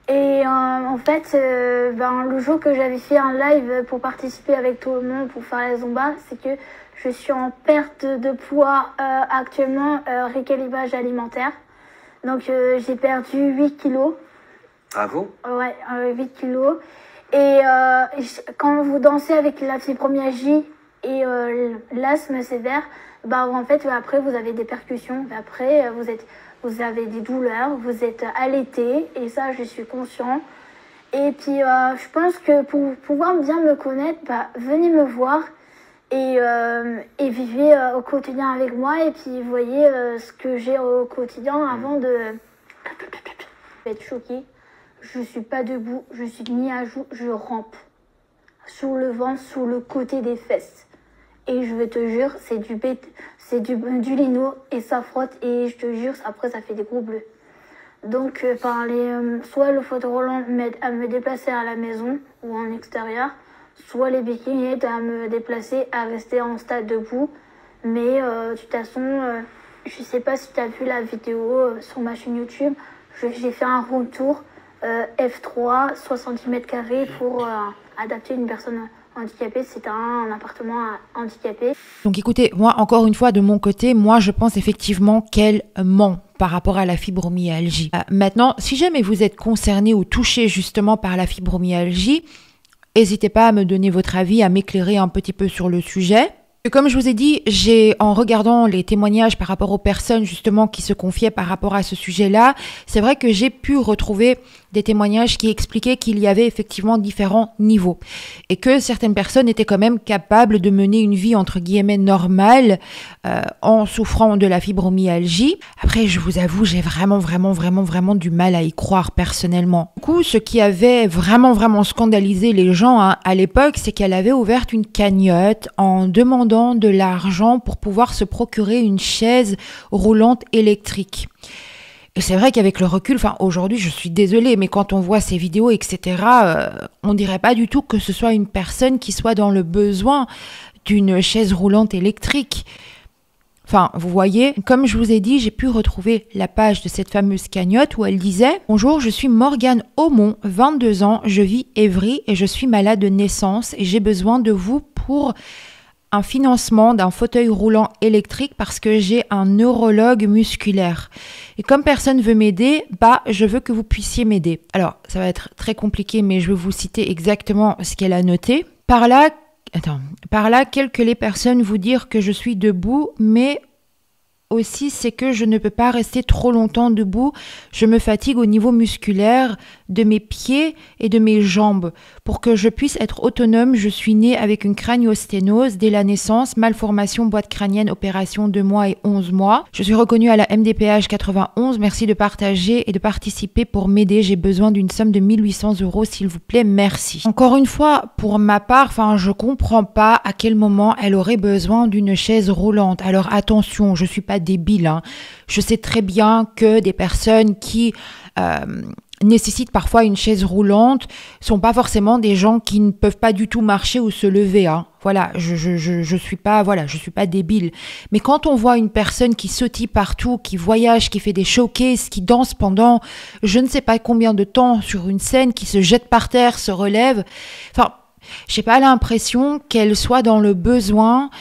Et en fait, le jour que j'avais fait un live pour participer avec tout le monde pour faire la Zumba, c'est que je suis en perte de poids actuellement, rééquilibrage alimentaire. Donc j'ai perdu 8 kilos. Bravo. Ouais, 8 kilos. Et quand vous dansez avec la fibromyalgie et l'asthme sévère, en fait, après, vous avez des percussions. Après, vous avez des douleurs, vous êtes allaité. Et ça, je suis conscient. Et puis, je pense que pour pouvoir bien me connaître, venez me voir et vivez au quotidien avec moi. Et puis, voyez ce que j'ai au quotidien avant de être choqué. Je suis pas debout, je suis mis à jour, je rampe. Sous le ventre, sous le côté des fesses. Et je te jure, c'est du lino et ça frotte et je te jure, après ça fait des gros bleus. Donc soit le fauteuil roulant m'aide à me déplacer à la maison ou en extérieur, soit les béquilles aident à me déplacer, à rester en stade debout. Mais de toute façon, je sais pas si tu as vu la vidéo sur ma chaîne YouTube, j'ai fait un retour. F3, 60 cm² pour adapter une personne handicapée. C'est un appartement handicapé. Donc écoutez, moi encore une fois de mon côté, moi je pense effectivement qu'elle ment par rapport à la fibromyalgie. Maintenant, si jamais vous êtes concerné ou touché justement par la fibromyalgie, n'hésitez pas à me donner votre avis, à m'éclairer un petit peu sur le sujet. Comme je vous ai dit, en regardant les témoignages par rapport aux personnes justement qui se confiaient par rapport à ce sujet-là, c'est vrai que j'ai pu retrouver des témoignages qui expliquaient qu'il y avait effectivement différents niveaux et que certaines personnes étaient quand même capables de mener une vie entre guillemets normale en souffrant de la fibromyalgie. Après, je vous avoue, j'ai vraiment du mal à y croire personnellement. Du coup, ce qui avait vraiment scandalisé les gens à l'époque, c'est qu'elle avait ouvert une cagnotte en demandant de l'argent pour pouvoir se procurer une chaise roulante électrique. Et c'est vrai qu'avec le recul, aujourd'hui, je suis désolée, mais quand on voit ces vidéos, etc., on dirait pas du tout que ce soit une personne qui soit dans le besoin d'une chaise roulante électrique. Enfin, vous voyez, comme je vous ai dit, j'ai pu retrouver la page de cette fameuse cagnotte où elle disait « Bonjour, je suis Morgane Aumont, 22 ans, je vis Évry et je suis malade de naissance et j'ai besoin de vous pour un financement d'un fauteuil roulant électrique parce que j'ai un neurologue musculaire. Et comme personne veut m'aider, je veux que vous puissiez m'aider. » Alors, ça va être très compliqué, mais je vais vous citer exactement ce qu'elle a noté. Par là, quelques les personnes vous dire que je suis debout, mais aussi c'est que je ne peux pas rester trop longtemps debout. Je me fatigue au niveau musculaire de mes pieds et de mes jambes. Pour que je puisse être autonome, je suis née avec une craniosténose dès la naissance, malformation boîte crânienne, opération 2 mois et 11 mois. Je suis reconnue à la MDPH 91. Merci de partager et de participer pour m'aider. J'ai besoin d'une somme de 1 800 €, s'il vous plaît. Merci. Encore une fois, pour ma part, je comprends pas à quel moment elle aurait besoin d'une chaise roulante. Alors attention, je suis pas débile, hein. Je sais très bien que des personnes qui nécessitent parfois une chaise roulante sont pas forcément des gens qui ne peuvent pas du tout marcher ou se lever, hein. Voilà, je suis pas débile. Mais quand on voit une personne qui sautille partout, qui voyage, qui fait des showcases, qui danse pendant je ne sais pas combien de temps sur une scène, qui se jette par terre, se relève, j'ai pas l'impression qu'elle soit dans le besoin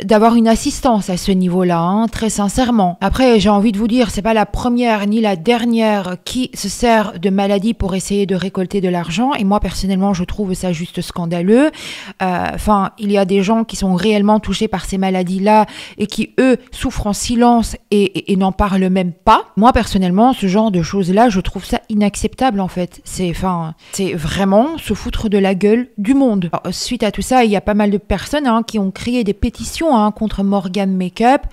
d'avoir une assistance à ce niveau-là, hein, très sincèrement. Après, j'ai envie de vous dire, c'est pas la première ni la dernière qui se sert de maladie pour essayer de récolter de l'argent. Et moi, personnellement, je trouve ça juste scandaleux. Il y a des gens qui sont réellement touchés par ces maladies-là et qui, eux, souffrent en silence et n'en parlent même pas. Moi, personnellement, ce genre de choses-là, je trouve ça inacceptable, en fait. C'est vraiment se foutre de la gueule du monde. Alors, suite à tout ça, il y a pas mal de personnes, hein, qui ont créé des pétitions contre Morgan Make-up.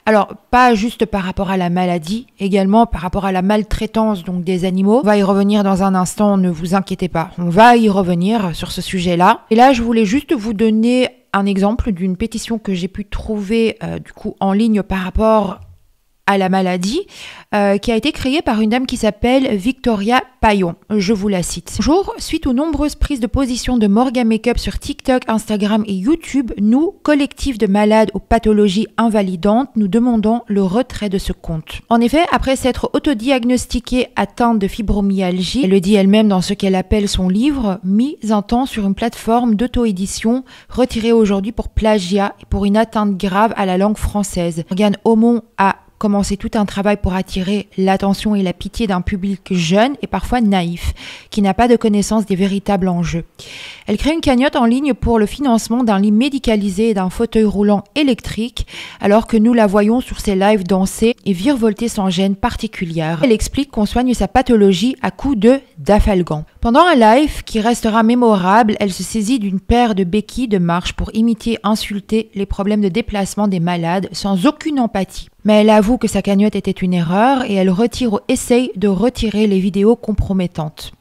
Alors, pas juste par rapport à la maladie, également par rapport à la maltraitance donc des animaux. On va y revenir dans un instant, ne vous inquiétez pas. On va y revenir sur ce sujet-là. Et là, je voulais juste vous donner un exemple d'une pétition que j'ai pu trouver en ligne par rapport à la maladie, qui a été créée par une dame qui s'appelle Victoria Payon. Je vous la cite. Bonjour, suite aux nombreuses prises de position de Morgan Make-up sur TikTok, Instagram et YouTube, nous, collectif de malades aux pathologies invalidantes, nous demandons le retrait de ce compte. En effet, après s'être autodiagnostiquée atteinte de fibromyalgie, elle le dit elle-même dans ce qu'elle appelle son livre, mis un temps sur une plateforme d'auto-édition, retirée aujourd'hui pour plagiat et pour une atteinte grave à la langue française. Morgane Aumont a commencer tout un travail pour attirer l'attention et la pitié d'un public jeune et parfois naïf, qui n'a pas de connaissance des véritables enjeux. Elle crée une cagnotte en ligne pour le financement d'un lit médicalisé et d'un fauteuil roulant électrique, alors que nous la voyons sur ses lives danser et virevolter sans gêne particulière. Elle explique qu'on soigne sa pathologie à coups de d'afalgan. Pendant un live qui restera mémorable, elle se saisit d'une paire de béquilles de marche pour imiter, insulter les problèmes de déplacement des malades sans aucune empathie. Mais elle avoue que sa cagnotte était une erreur et elle essaye de retirer les vidéos compromettantes.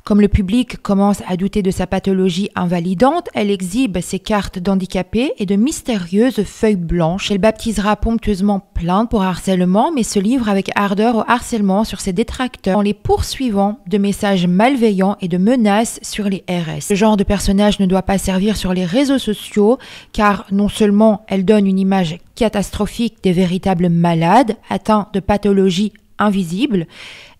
Comme le public commence à douter de sa pathologie invalidante, elle exhibe ses cartes d'handicapés et de mystérieuses feuilles blanches. Elle baptisera pomptueusement plainte pour harcèlement, mais se livre avec ardeur au harcèlement sur ses détracteurs en les poursuivant de messages malveillants et de menaces sur les RS. Ce genre de personnage ne doit pas servir sur les réseaux sociaux, car non seulement elle donne une image catastrophique des véritables malades atteints de pathologies invisibles,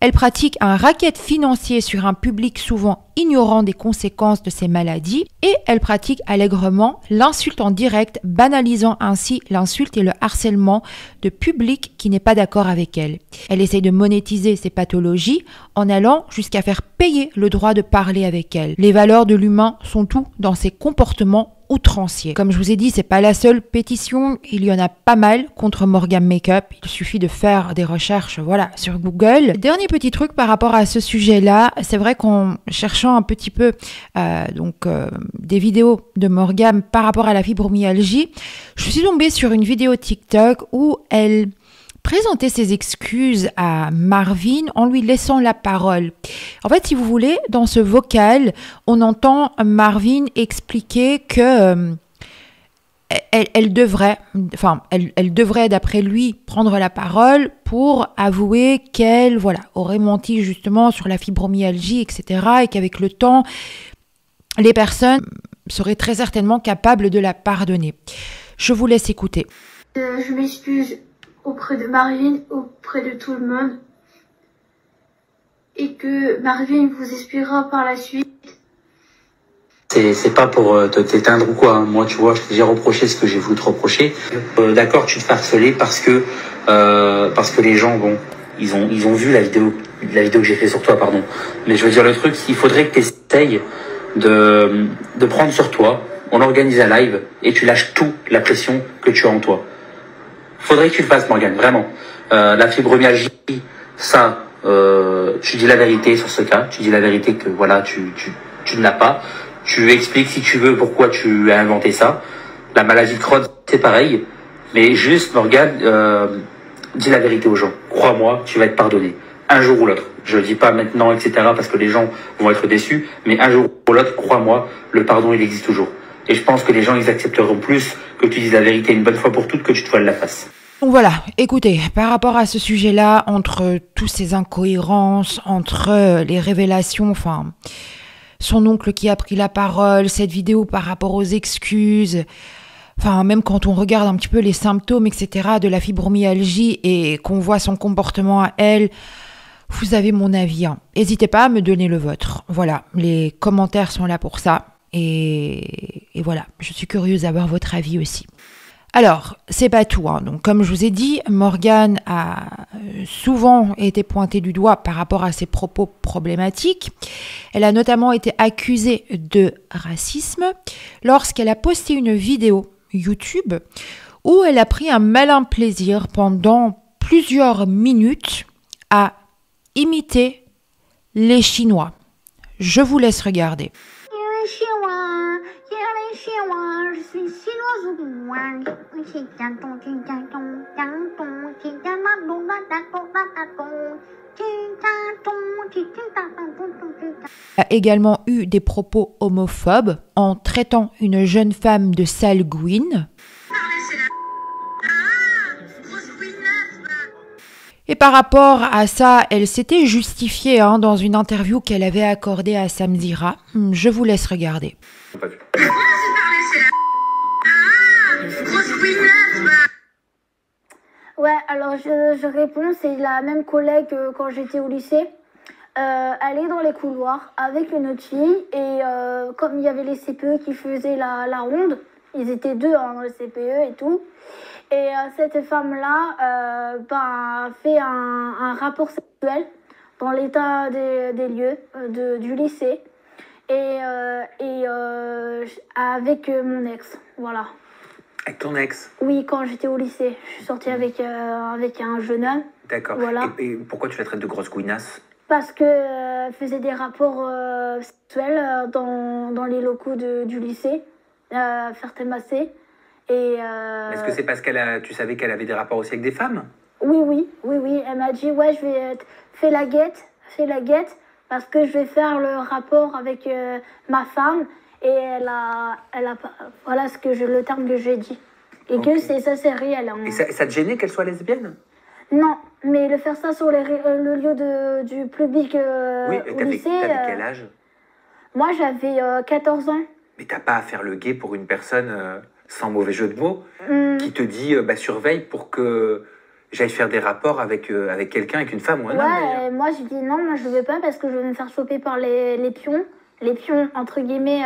elle pratique un racket financier sur un public souvent ignorant des conséquences de ces maladies et elle pratique allègrement l'insulte en direct, banalisant ainsi l'insulte et le harcèlement de public qui n'est pas d'accord avec elle. Elle essaye de monétiser ses pathologies en allant jusqu'à faire payer le droit de parler avec elle. Les valeurs de l'humain sont tout dans ses comportements outrancier. Comme je vous ai dit, c'est pas la seule pétition, il y en a pas mal contre Morgan Make-up. Il suffit de faire des recherches, sur Google. Dernier petit truc par rapport à ce sujet-là, c'est vrai qu'en cherchant un petit peu des vidéos de Morgan par rapport à la fibromyalgie, je suis tombée sur une vidéo TikTok où elle présenter ses excuses à Marvin en lui laissant la parole. En fait, si vous voulez, dans ce vocal, on entend Marvin expliquer que elle devrait, d'après lui, prendre la parole pour avouer qu'elle, aurait menti justement sur la fibromyalgie, etc. et qu'avec le temps, les personnes seraient très certainement capables de la pardonner. Je vous laisse écouter. Je m'excuse auprès de Marvin, auprès de tout le monde, et que Marvin vous expliquera par la suite. C'est pas pour t'éteindre ou quoi, hein. Moi, tu vois, je t'ai déjà reproché ce que j'ai voulu te reprocher. D'accord, tu te fais harceler parce que les gens, ils ont vu la vidéo que j'ai fait sur toi, pardon. Mais je veux dire le truc, il faudrait que tu essayes de prendre sur toi. On organise un live et tu lâches toute la pression que tu as en toi. Faudrait que tu le fasses, Morgane, vraiment. La fibromyalgie, ça, tu dis la vérité sur ce cas. Tu dis la vérité que tu tu ne l'as pas. Tu expliques si tu veux pourquoi tu as inventé ça. La maladie de Crohn, c'est pareil. Mais juste, Morgane, dis la vérité aux gens. Crois-moi, tu vas être pardonné. Un jour ou l'autre. Je le dis pas maintenant, etc. parce que les gens vont être déçus. Mais un jour ou l'autre, crois-moi, le pardon, il existe toujours. Et je pense que les gens, ils accepteront plus que tu dises la vérité une bonne fois pour toutes que tu te voiles la face. Donc voilà, écoutez, par rapport à ce sujet-là, entre toutes ces incohérences, entre les révélations, enfin, son oncle qui a pris la parole, cette vidéo par rapport aux excuses, enfin, même quand on regarde un petit peu les symptômes, etc., de la fibromyalgie et qu'on voit son comportement à elle, vous avez mon avis. Hein. N'hésitez pas à me donner le vôtre. Voilà, les commentaires sont là pour ça. Et voilà, je suis curieuse d'avoir votre avis aussi. Alors, c'est pas tout. Hein. Donc, comme je vous ai dit, Morgane a souvent été pointée du doigt par rapport à ses propos problématiques. Elle a notamment été accusée de racisme lorsqu'elle a posté une vidéo YouTube où elle a pris un malin plaisir pendant plusieurs minutes à imiter les Chinois. Je vous laisse regarder. A également eu des propos homophobes en traitant une jeune femme de sale gouine. Et par rapport à ça, elle s'était justifiée dans une interview qu'elle avait accordée à Samzira. Je vous laisse regarder. Ouais, alors je réponds, c'est la même collègue que quand j'étais au lycée. Elle est dans les couloirs avec une autre fille et comme il y avait les CPE qui faisaient la ronde, ils étaient deux dans le CPE et tout. Et cette femme-là fait un rapport sexuel dans l'état des lieux du lycée et avec mon ex, voilà. Avec ton ex? Oui, quand j'étais au lycée. Je suis sortie avec un jeune homme. D'accord. Voilà. Et pourquoi tu la traites de grosse gouinasse? Parce qu'elle faisait des rapports sexuels dans les locaux du lycée, faire tabasser. Est-ce que c'est parce tu savais qu'elle avait des rapports aussi avec des femmes? Oui. Elle m'a dit, ouais, je vais fais la guette, parce que je vais faire le rapport avec ma femme. Et elle a voilà le terme que j'ai dit. Et okay. Que c'est réel. Hein. Et ça te gênait qu'elle soit lesbienne? Non, mais le faire ça sur le lieu du public au lycée... Oui, t'avais quel âge? Moi, j'avais 14 ans. Mais t'as pas à faire le guet pour une personne, sans mauvais jeu de mots, qui te dit, surveille pour que j'aille faire des rapports avec quelqu'un, avec une femme ou un homme. Ouais, moi, je dis non, moi, je veux pas parce que je vais me faire choper par les pions. Les pions, entre guillemets,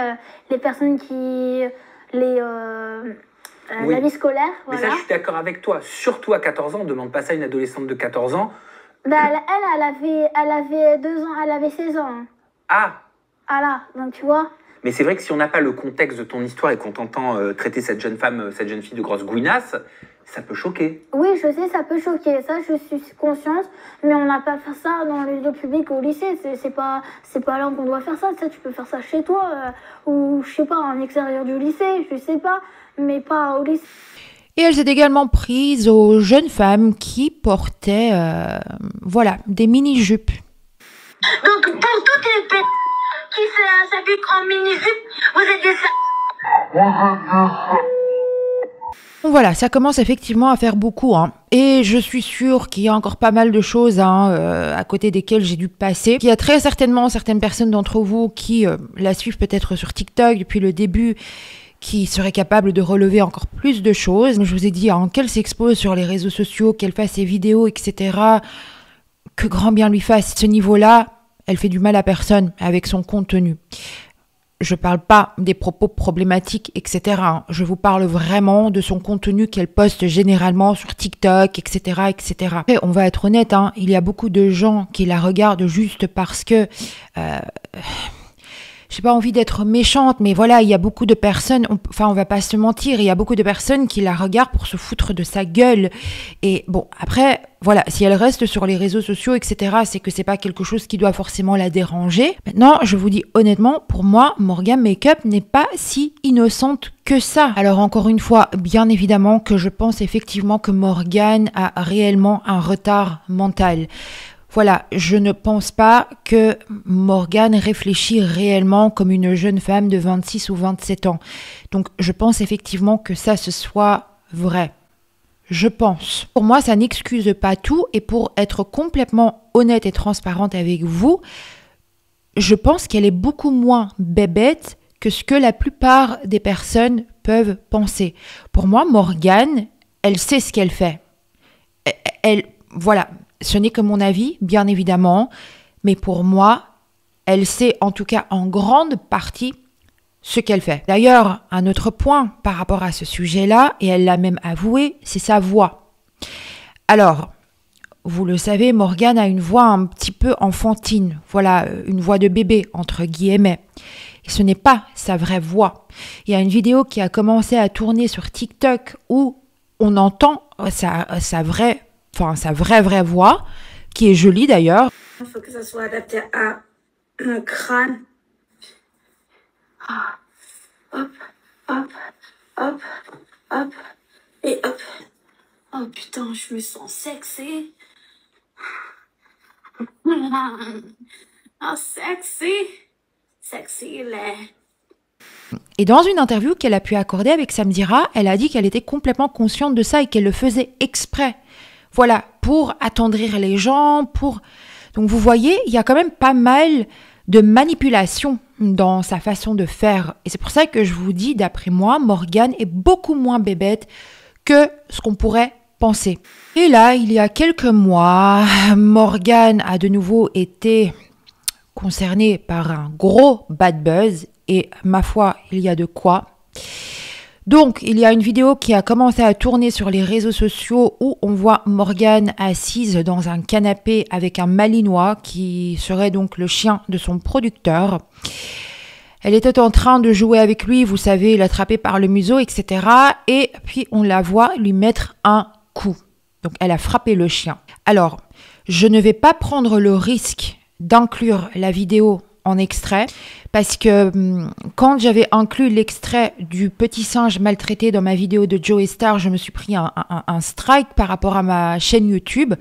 les personnes qui... la vie scolaire, mais voilà. Ça, je suis d'accord avec toi. Surtout à 14 ans, on ne demande pas ça à une adolescente de 14 ans. Bah, elle avait 2 ans, elle avait 16 ans. Ah! Ah là, donc tu vois. Mais c'est vrai que si on n'a pas le contexte de ton histoire et qu'on t'entend traiter cette jeune fille de grosse gouinasse, ça peut choquer. Oui, je sais, ça peut choquer. Ça, je suis consciente. Mais on n'a pas fait ça dans les lieux publics au lycée. C'est pas là qu'on doit faire ça. Tu sais, tu peux faire ça chez toi ou, je sais pas, en extérieur du lycée. Je sais pas, mais pas au lycée. Et elle s'est également prise aux jeunes femmes qui portaient, des mini-jupes. Donc, pour toutes les personnes qui s'habillent en mini-jupe, vous êtes des... Donc voilà, ça commence effectivement à faire beaucoup. Et je suis sûre qu'il y a encore pas mal de choses à côté desquelles j'ai dû passer. Il y a très certainement certaines personnes d'entre vous qui la suivent peut-être sur TikTok depuis le début, qui seraient capables de relever encore plus de choses. Je vous ai dit qu'elle s'expose sur les réseaux sociaux, qu'elle fasse ses vidéos, etc. Que grand bien lui fasse. À ce niveau-là, elle fait du mal à personne avec son contenu. Je parle pas des propos problématiques, etc. Je vous parle vraiment de son contenu qu'elle poste généralement sur TikTok, etc., etc. Et on va être honnête, il y a beaucoup de gens qui la regardent juste parce que... je j'ai pas envie d'être méchante, mais voilà, il y a beaucoup de personnes, on va pas se mentir, il y a beaucoup de personnes qui la regardent pour se foutre de sa gueule. Et bon, après, voilà, si elle reste sur les réseaux sociaux, etc., c'est que c'est pas quelque chose qui doit forcément la déranger. Maintenant, je vous dis honnêtement, pour moi, Morgan Makeup n'est pas si innocente que ça. Alors encore une fois, bien évidemment que je pense effectivement que Morgan a réellement un retard mental. Voilà, je ne pense pas que Morgan réfléchit réellement comme une jeune femme de 26 ou 27 ans. Donc je pense effectivement que ça ce soit vrai. Je pense. Pour moi, ça n'excuse pas tout, et pour être complètement honnête et transparente avec vous, je pense qu'elle est beaucoup moins bébête que ce que la plupart des personnes peuvent penser. Pour moi, Morgan, elle sait ce qu'elle fait. Voilà, ce n'est que mon avis, bien évidemment, mais pour moi, elle sait en tout cas en grande partie ce qu'elle fait. D'ailleurs, un autre point par rapport à ce sujet-là, et elle l'a même avoué, c'est sa voix. Alors, vous le savez, Morgan a une voix un petit peu enfantine, voilà, une voix de bébé, entre guillemets. Et ce n'est pas sa vraie voix. Il y a une vidéo qui a commencé à tourner sur TikTok où on entend sa vraie voix, qui est jolie d'ailleurs. Il faut que ça soit adapté à mon crâne. Hop, hop, hop, hop, et hop. Oh putain, je me sens sexy. Oh, sexy. Sexy, là. Et dans une interview qu'elle a pu accorder avec Samdira, elle a dit qu'elle était complètement consciente de ça et qu'elle le faisait exprès. Voilà, pour attendrir les gens, Donc vous voyez, il y a quand même pas mal de manipulation dans sa façon de faire. Et c'est pour ça que je vous dis, d'après moi, Morgan est beaucoup moins bébête que ce qu'on pourrait penser. Et là, il y a quelques mois, Morgan a de nouveau été concernée par un gros bad buzz. Et ma foi, il y a de quoi. Donc, il y a une vidéo qui a commencé à tourner sur les réseaux sociaux où on voit Morgan assise dans un canapé avec un malinois qui serait donc le chien de son producteur. Elle était en train de jouer avec lui, vous savez, l'attraper par le museau, etc. Et puis, on la voit lui mettre un coup. Donc, elle a frappé le chien. Alors, je ne vais pas prendre le risque d'inclure la vidéo en extrait, parce que quand j'avais inclus l'extrait du petit singe maltraité dans ma vidéo de Joey Star, je me suis pris un strike par rapport à ma chaîne YouTube,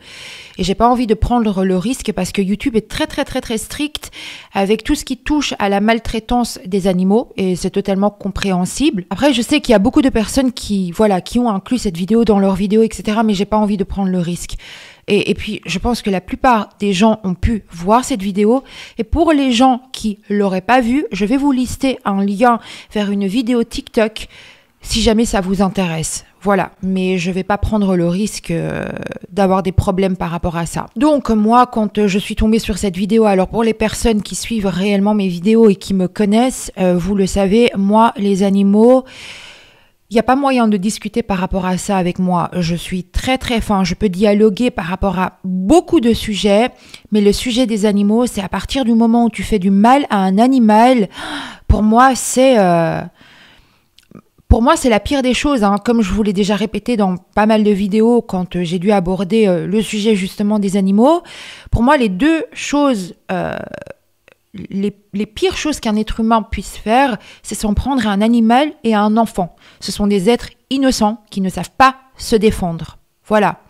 et j'ai pas envie de prendre le risque parce que YouTube est très strict avec tout ce qui touche à la maltraitance des animaux, et c'est totalement compréhensible. Après, je sais qu'il y a beaucoup de personnes qui ont inclus cette vidéo dans leur vidéo, etc., mais j'ai pas envie de prendre le risque. Et puis, je pense que la plupart des gens ont pu voir cette vidéo. Et pour les gens qui l'auraient pas vue, je vais vous lister un lien vers une vidéo TikTok si jamais ça vous intéresse. Voilà, mais je vais pas prendre le risque d'avoir des problèmes par rapport à ça. Donc moi, quand je suis tombée sur cette vidéo, alors pour les personnes qui suivent réellement mes vidéos et qui me connaissent, vous le savez, moi, les animaux... Il n'y a pas moyen de discuter par rapport à ça avec moi. Je suis très fin. Je peux dialoguer par rapport à beaucoup de sujets, mais le sujet des animaux, c'est à partir du moment où tu fais du mal à un animal, pour moi, c'est la pire des choses. Hein. Comme je vous l'ai déjà répété dans pas mal de vidéos quand j'ai dû aborder le sujet justement des animaux, pour moi, les deux choses... Les pires choses qu'un être humain puisse faire, c'est s'en prendre à un animal et à un enfant. Ce sont des êtres innocents qui ne savent pas se défendre. Voilà.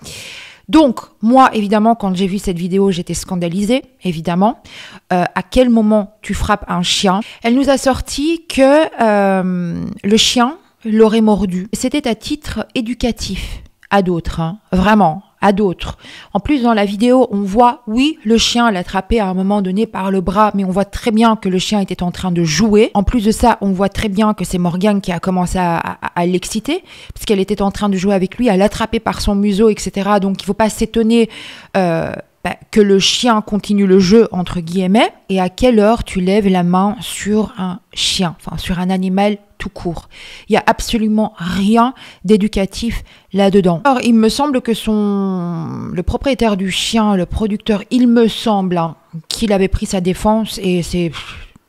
Donc, moi, évidemment, quand j'ai vu cette vidéo, j'étais scandalisée, évidemment. À quel moment tu frappes un chien? Elle nous a sorti que le chien l'aurait mordu. C'était à titre éducatif à d'autres, hein, vraiment. À d'autres. En plus, dans la vidéo, on voit, oui, le chien l'attrapait à un moment donné par le bras, mais on voit très bien que le chien était en train de jouer. En plus de ça, on voit très bien que c'est Morgan qui a commencé à l'exciter, parce qu'elle était en train de jouer avec lui, à l'attraper par son museau, etc. Donc, il ne faut pas s'étonner que le chien continue le jeu, entre guillemets. Et à quelle heure tu lèves la main sur un chien, enfin, sur un animal tout court. Il n'y a absolument rien d'éducatif là-dedans. Alors, il me semble que le propriétaire du chien, le producteur, il me semble qu'il avait pris sa défense et c'est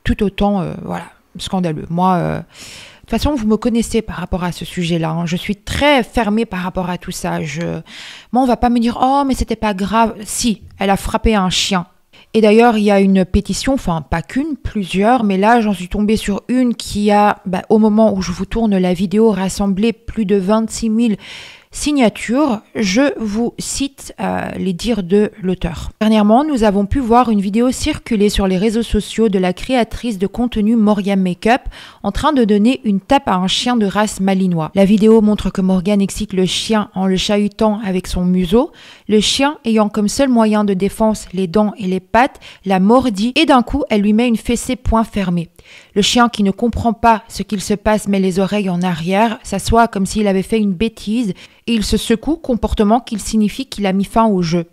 tout autant voilà, scandaleux. Moi, de toute façon, vous me connaissez par rapport à ce sujet-là. Hein. Je suis très fermée par rapport à tout ça. Moi, on va pas me dire « Oh, mais c'était pas grave ». Si, elle a frappé un chien. Et d'ailleurs, il y a une pétition, enfin pas qu'une, plusieurs, mais là, j'en suis tombée sur une qui a, au moment où je vous tourne la vidéo, rassemblé plus de 26 000 signatures. Je vous cite les dires de l'auteur. Dernièrement, nous avons pu voir une vidéo circuler sur les réseaux sociaux de la créatrice de contenu Morgan Makeup en train de donner une tape à un chien de race malinois. La vidéo montre que Morgan excite le chien en le chahutant avec son museau. Le chien, ayant comme seul moyen de défense les dents et les pattes, la mordit et d'un coup, elle lui met une fessée poing fermé. Le chien, qui ne comprend pas ce qu'il se passe, met les oreilles en arrière, s'assoit comme s'il avait fait une bêtise et il se secoue, comportement qui signifie qu'il a mis fin au jeu.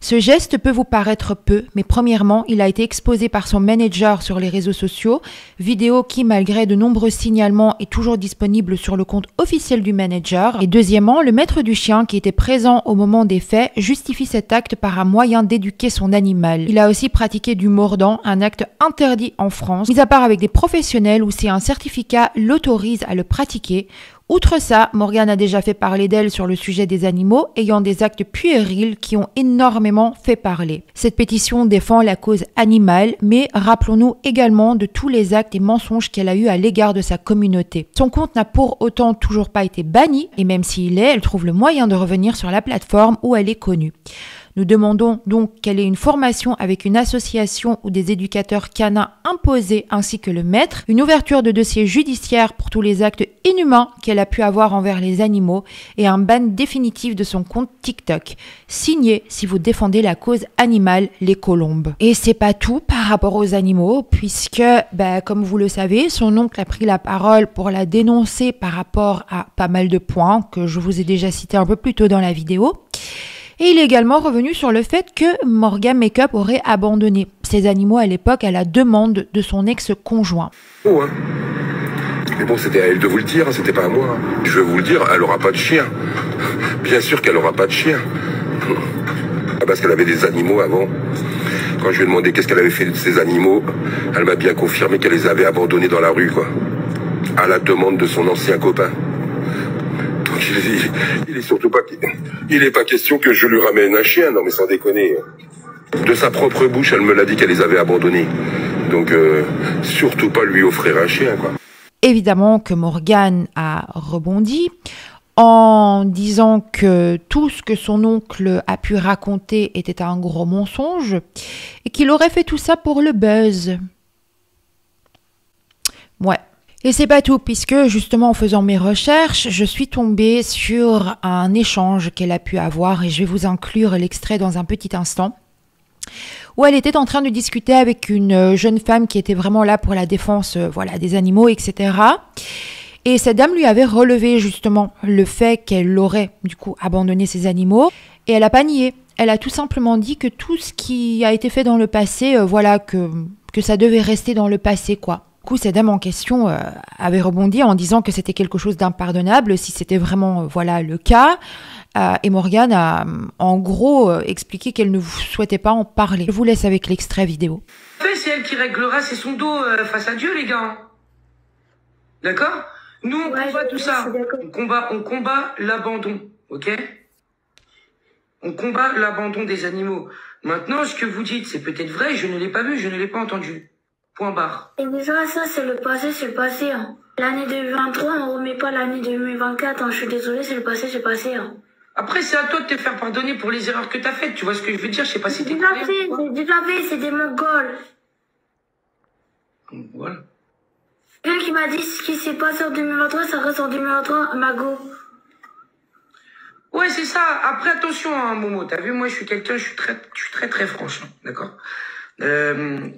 Ce geste peut vous paraître peu, mais premièrement, il a été exposé par son manager sur les réseaux sociaux, vidéo qui, malgré de nombreux signalements, est toujours disponible sur le compte officiel du manager. Et deuxièmement, le maître du chien, qui était présent au moment des faits, justifie cet acte par un moyen d'éduquer son animal. Il a aussi pratiqué du mordant, un acte interdit en France, mis à part avec des professionnels où si un certificat l'autorise à le pratiquer. Outre ça, Morgan a déjà fait parler d'elle sur le sujet des animaux ayant des actes puérils qui ont énormément fait parler. Cette pétition défend la cause animale, mais rappelons-nous également de tous les actes et mensonges qu'elle a eu à l'égard de sa communauté. Son compte n'a pour autant toujours pas été banni, et même s'il l'est, elle trouve le moyen de revenir sur la plateforme où elle est connue. Nous demandons donc qu'elle ait une formation avec une association ou des éducateurs canins imposés ainsi que le maître, une ouverture de dossier judiciaire pour tous les actes inhumains qu'elle a pu avoir envers les animaux et un ban définitif de son compte TikTok. Signez si vous défendez la cause animale, les colombes. Et c'est pas tout par rapport aux animaux puisque, comme vous le savez, son oncle a pris la parole pour la dénoncer par rapport à pas mal de points que je vous ai déjà cités un peu plus tôt dans la vidéo. Et il est également revenu sur le fait que Morgan Makeup aurait abandonné ses animaux à l'époque à la demande de son ex-conjoint. Oh, hein. Mais bon, c'était à elle de vous le dire, c'était pas à moi. Je vais vous le dire, elle aura pas de chien. Bien sûr qu'elle aura pas de chien. Parce qu'elle avait des animaux avant. Quand je lui ai demandé qu'est-ce qu'elle avait fait de ces animaux, elle m'a bien confirmé qu'elle les avait abandonnés dans la rue, quoi. À la demande de son ancien copain. Il est surtout pas, il est pas question que je lui ramène un chien, non mais sans déconner. De sa propre bouche, elle me l'a dit qu'elle les avait abandonnés. Donc, surtout pas lui offrir un chien, quoi. Évidemment que Morgan a rebondi en disant que tout ce que son oncle a pu raconter était un gros mensonge et qu'il aurait fait tout ça pour le buzz. Ouais. Et c'est pas tout, puisque justement en faisant mes recherches, je suis tombée sur un échange qu'elle a pu avoir et je vais vous inclure l'extrait dans un petit instant, où elle était en train de discuter avec une jeune femme qui était vraiment là pour la défense des animaux, etc. Et cette dame lui avait relevé justement le fait qu'elle aurait du coup abandonné ses animaux et elle a pas nié. Elle a tout simplement dit que tout ce qui a été fait dans le passé, que ça devait rester dans le passé, quoi. Du coup, cette dame en question avait rebondi en disant que c'était quelque chose d'impardonnable si c'était vraiment le cas. Et Morgan a en gros expliqué qu'elle ne souhaitait pas en parler. Je vous laisse avec l'extrait vidéo. C'est elle qui réglera, c'est son dos face à Dieu, les gars. D'accord? Nous, on combat tout ça. On combat l'abandon, ok? On combat l'abandon des animaux. Maintenant, ce que vous dites, c'est peut-être vrai, je ne l'ai pas vu, je ne l'ai pas entendu. Point barre. Et déjà, ça, c'est le passé, c'est le passé. Hein. L'année 2023, on remet pas l'année 2024. Hein. Je suis désolée, c'est le passé, c'est passé. Hein. Après, c'est à toi de te faire pardonner pour les erreurs que t'as faites. Tu vois ce que je veux dire? Je sais pas si t'es... C'est des Mongols. Voilà. Quelqu'un qui m'a dit ce qui s'est passé en 2023, ça reste en 2023, Mago. Ouais, c'est ça. Après, attention, hein, Momo. T'as vu, moi, je suis très franche. Hein, d'accord?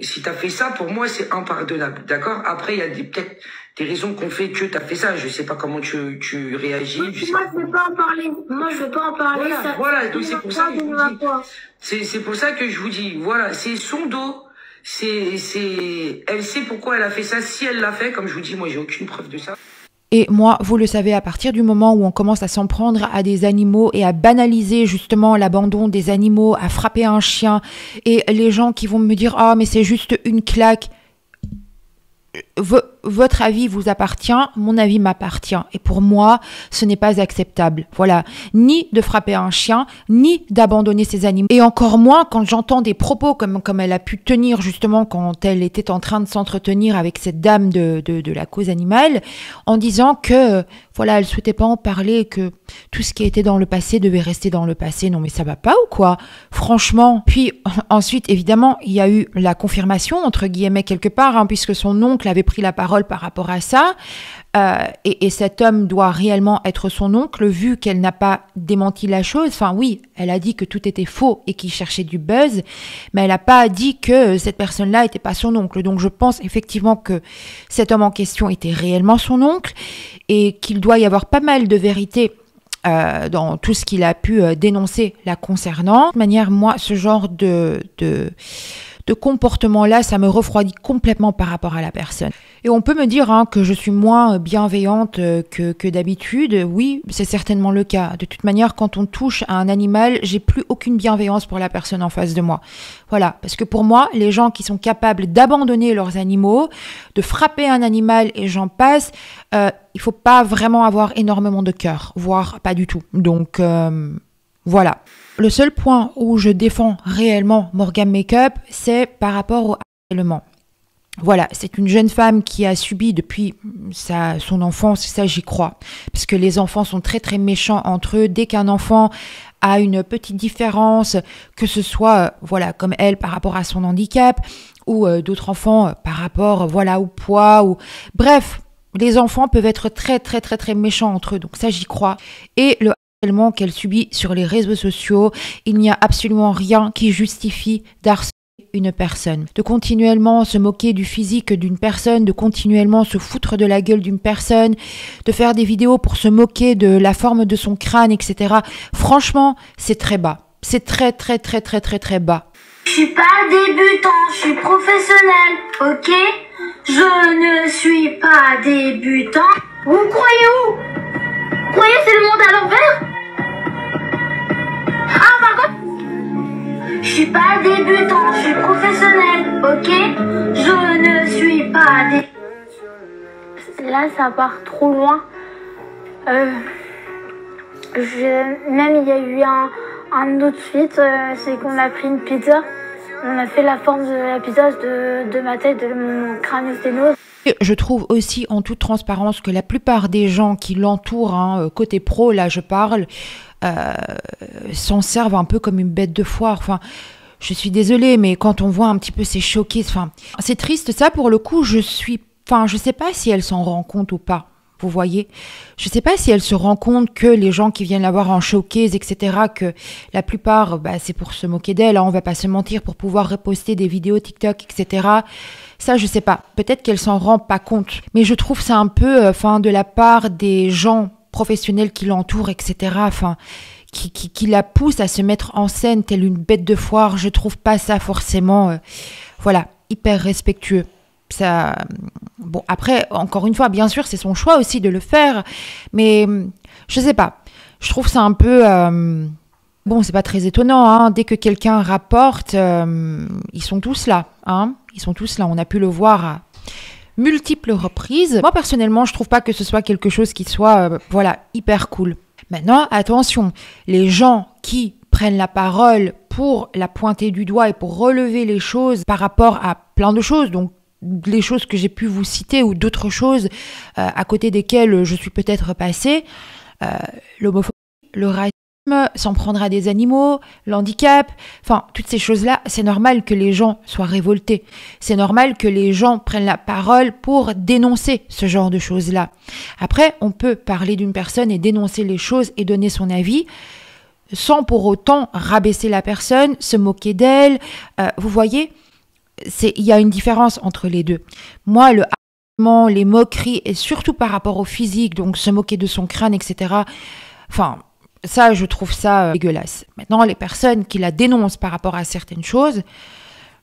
Si t'as fait ça, pour moi, c'est impardonnable. D'accord? Après, il y a peut-être des raisons qu'on fait que t'as fait ça. Je sais pas comment tu réagis. Moi, je veux pas en parler. Moi, je veux pas en parler. Voilà. Donc, c'est pour ça que je vous dis. C'est pour ça que je vous dis. Voilà. C'est son dos. Elle sait pourquoi elle a fait ça. Si elle l'a fait, comme je vous dis, moi, j'ai aucune preuve de ça. Et moi, vous le savez, à partir du moment où on commence à s'en prendre à des animaux et à banaliser justement l'abandon des animaux, à frapper un chien, et les gens qui vont me dire « Ah, mais c'est juste une claque », votre avis vous appartient, mon avis m'appartient. Et pour moi, ce n'est pas acceptable. Voilà. Ni de frapper un chien, ni d'abandonner ses animaux. Et encore moins quand j'entends des propos comme elle a pu tenir justement quand elle était en train de s'entretenir avec cette dame de la cause animale, en disant que, voilà, elle souhaitait pas en parler, que tout ce qui était dans le passé devait rester dans le passé. Non mais ça va pas ou quoi? Franchement. Puis ensuite, évidemment, il y a eu la confirmation, entre guillemets, quelque part, hein, puisque son oncle avait pris la parole par rapport à ça, et cet homme doit réellement être son oncle, vu qu'elle n'a pas démenti la chose. Enfin oui, elle a dit que tout était faux et qu'il cherchait du buzz, mais elle n'a pas dit que cette personne-là n'était pas son oncle. Donc je pense effectivement que cet homme en question était réellement son oncle, et qu'il doit y avoir pas mal de vérité dans tout ce qu'il a pu dénoncer la concernant. De toute manière, moi, ce genre de comportement-là, ça me refroidit complètement par rapport à la personne. Et on peut me dire hein, que je suis moins bienveillante que d'habitude. Oui, c'est certainement le cas. De toute manière, quand on touche à un animal, j'ai plus aucune bienveillance pour la personne en face de moi. Voilà, parce que pour moi, les gens qui sont capables d'abandonner leurs animaux, de frapper un animal et j'en passe, il faut pas vraiment avoir énormément de cœur, voire pas du tout. Donc voilà. Le seul point où je défends réellement Morgan Makeup, c'est par rapport au harcèlement. Voilà, c'est une jeune femme qui a subi depuis son enfance, ça j'y crois. Parce que les enfants sont très très méchants entre eux. Dès qu'un enfant a une petite différence, que ce soit voilà comme elle par rapport à son handicap, ou d'autres enfants par rapport voilà au poids, ou bref, les enfants peuvent être très très très très méchants entre eux. Donc ça j'y crois. Et le harcèlement qu'elle subit sur les réseaux sociaux, il n'y a absolument rien qui justifie d'harceler une personne. De continuellement se moquer du physique d'une personne, de continuellement se foutre de la gueule d'une personne, de faire des vidéos pour se moquer de la forme de son crâne, etc. Franchement, c'est très bas. C'est très très très très très très bas. Je suis pas débutant, je suis professionnel, ok? Je ne suis pas débutant. Vous me croyez où? Vous croyez que c'est le monde à l'envers? Ah, par contre, je suis pas débutant, je suis professionnel, ok? Je ne suis pas débutant. Là, ça part trop loin. Même il y a eu un autre suite, c'est qu'on a pris une pizza. On a fait la forme de la pizza de ma tête, de mon crânio-sténose. Je trouve aussi en toute transparence que la plupart des gens qui l'entourent, hein, côté pro, là je parle, s'en servent un peu comme une bête de foire. Enfin, je suis désolée, mais quand on voit un petit peu ces showcases, enfin, c'est triste ça pour le coup. Je sais pas si elle s'en rend compte ou pas. Vous voyez, je sais pas si elle se rend compte que les gens qui viennent la voir en showcase, etc., que la plupart, c'est pour se moquer d'elle, hein, on va pas se mentir, pour pouvoir reposter des vidéos TikTok, etc. Ça, je sais pas. Peut-être qu'elle s'en rend pas compte. Mais je trouve ça un peu, de la part des gens professionnels qui l'entourent, etc., qui la poussent à se mettre en scène telle une bête de foire. Je trouve pas ça forcément, hyper respectueux. Ça, bon, après, encore une fois, bien sûr, c'est son choix aussi de le faire, mais je sais pas. Je trouve ça un peu... bon, c'est pas très étonnant, hein. Dès que quelqu'un rapporte, ils sont tous là, hein. Ils sont tous là, on a pu le voir à multiples reprises. Moi, personnellement, je trouve pas que ce soit quelque chose qui soit, hyper cool. Maintenant, attention, les gens qui prennent la parole pour la pointer du doigt et pour relever les choses par rapport à plein de choses, donc les choses que j'ai pu vous citer ou d'autres choses à côté desquelles je suis peut-être passée, l'homophobie, le racisme, s'en prendre à des animaux, l'handicap, enfin toutes ces choses-là, c'est normal que les gens soient révoltés. C'est normal que les gens prennent la parole pour dénoncer ce genre de choses-là. Après, on peut parler d'une personne et dénoncer les choses et donner son avis sans pour autant rabaisser la personne, se moquer d'elle. Vous voyez, il y a une différence entre les deux. Moi, le harcèlement, les moqueries, et surtout par rapport au physique, donc se moquer de son crâne, etc., enfin, ça, je trouve ça dégueulasse. Maintenant, les personnes qui la dénoncent par rapport à certaines choses,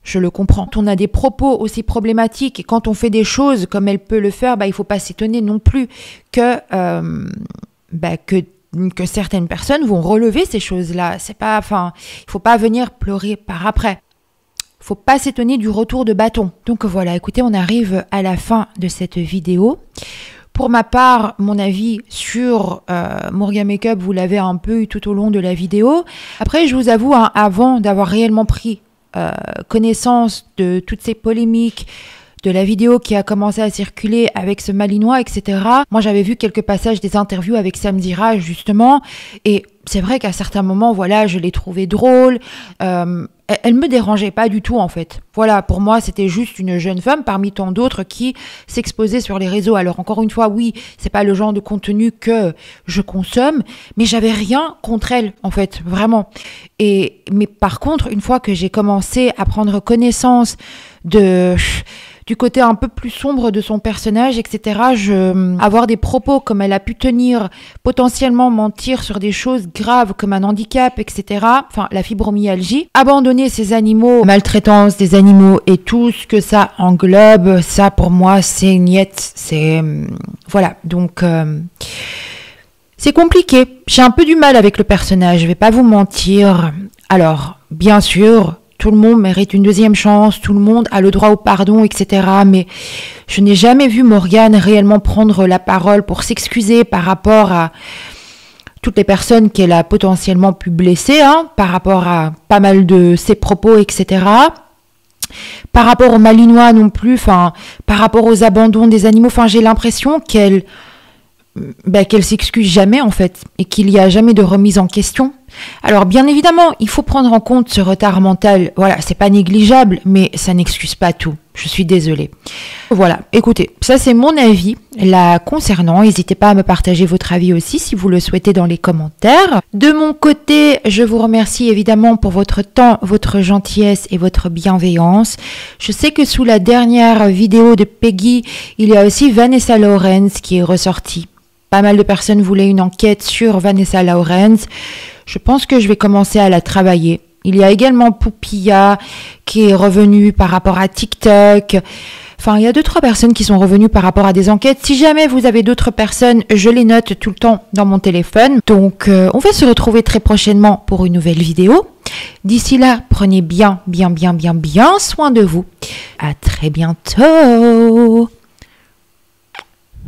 je le comprends. Quand on a des propos aussi problématiques et quand on fait des choses comme elle peut le faire, il ne faut pas s'étonner non plus que certaines personnes vont relever ces choses-là. C'est pas, il ne faut pas venir pleurer par après. faut pas s'étonner du retour de bâton. Donc voilà, écoutez, on arrive à la fin de cette vidéo. Pour ma part, mon avis sur Morgan Makeup, vous l'avez un peu eu tout au long de la vidéo. Après, je vous avoue, hein, avant d'avoir réellement pris connaissance de toutes ces polémiques, de la vidéo qui a commencé à circuler avec ce Malinois, etc. Moi, j'avais vu quelques passages des interviews avec Samira, justement, et c'est vrai qu'à certains moments, voilà, je l'ai trouvé drôle. Elle me dérangeait pas du tout, en fait. Voilà, pour moi, c'était juste une jeune femme parmi tant d'autres qui s'exposait sur les réseaux. Alors, encore une fois, oui, c'est pas le genre de contenu que je consomme, mais j'avais rien contre elle, en fait, vraiment. Mais par contre, une fois que j'ai commencé à prendre connaissance du côté un peu plus sombre de son personnage, etc. Avoir des propos comme elle a pu tenir, potentiellement mentir sur des choses graves comme un handicap, etc. Enfin, la fibromyalgie. Abandonner ces animaux, maltraitance des animaux et tout ce que ça englobe, ça pour moi c'est niette. C'est... voilà, donc... c'est compliqué. J'ai un peu du mal avec le personnage, je vais pas vous mentir. Alors, bien sûr... tout le monde mérite une deuxième chance, tout le monde a le droit au pardon, etc. Mais je n'ai jamais vu Morgan réellement prendre la parole pour s'excuser par rapport à toutes les personnes qu'elle a potentiellement pu blesser, hein, par rapport à pas mal de ses propos, etc. Par rapport aux Malinois non plus, enfin, par rapport aux abandons des animaux, enfin, j'ai l'impression qu'elle s'excuse jamais, en fait, et qu'il n'y a jamais de remise en question. Alors, bien évidemment, il faut prendre en compte ce retard mental. Voilà, c'est pas négligeable, mais ça n'excuse pas tout. Je suis désolée. Voilà, écoutez, ça c'est mon avis là concernant. N'hésitez pas à me partager votre avis aussi si vous le souhaitez dans les commentaires. De mon côté, je vous remercie évidemment pour votre temps, votre gentillesse et votre bienveillance. Je sais que sous la dernière vidéo de Peggy, il y a aussi Vanessa Lawrence qui est ressortie. Pas mal de personnes voulaient une enquête sur Vanessa Lawrence. Je pense que je vais commencer à la travailler. Il y a également Poupilla qui est revenue par rapport à TikTok. Enfin, il y a 2-3 personnes qui sont revenues par rapport à des enquêtes. Si jamais vous avez d'autres personnes, je les note tout le temps dans mon téléphone. Donc, on va se retrouver très prochainement pour une nouvelle vidéo. D'ici là, prenez bien soin de vous. À très bientôt.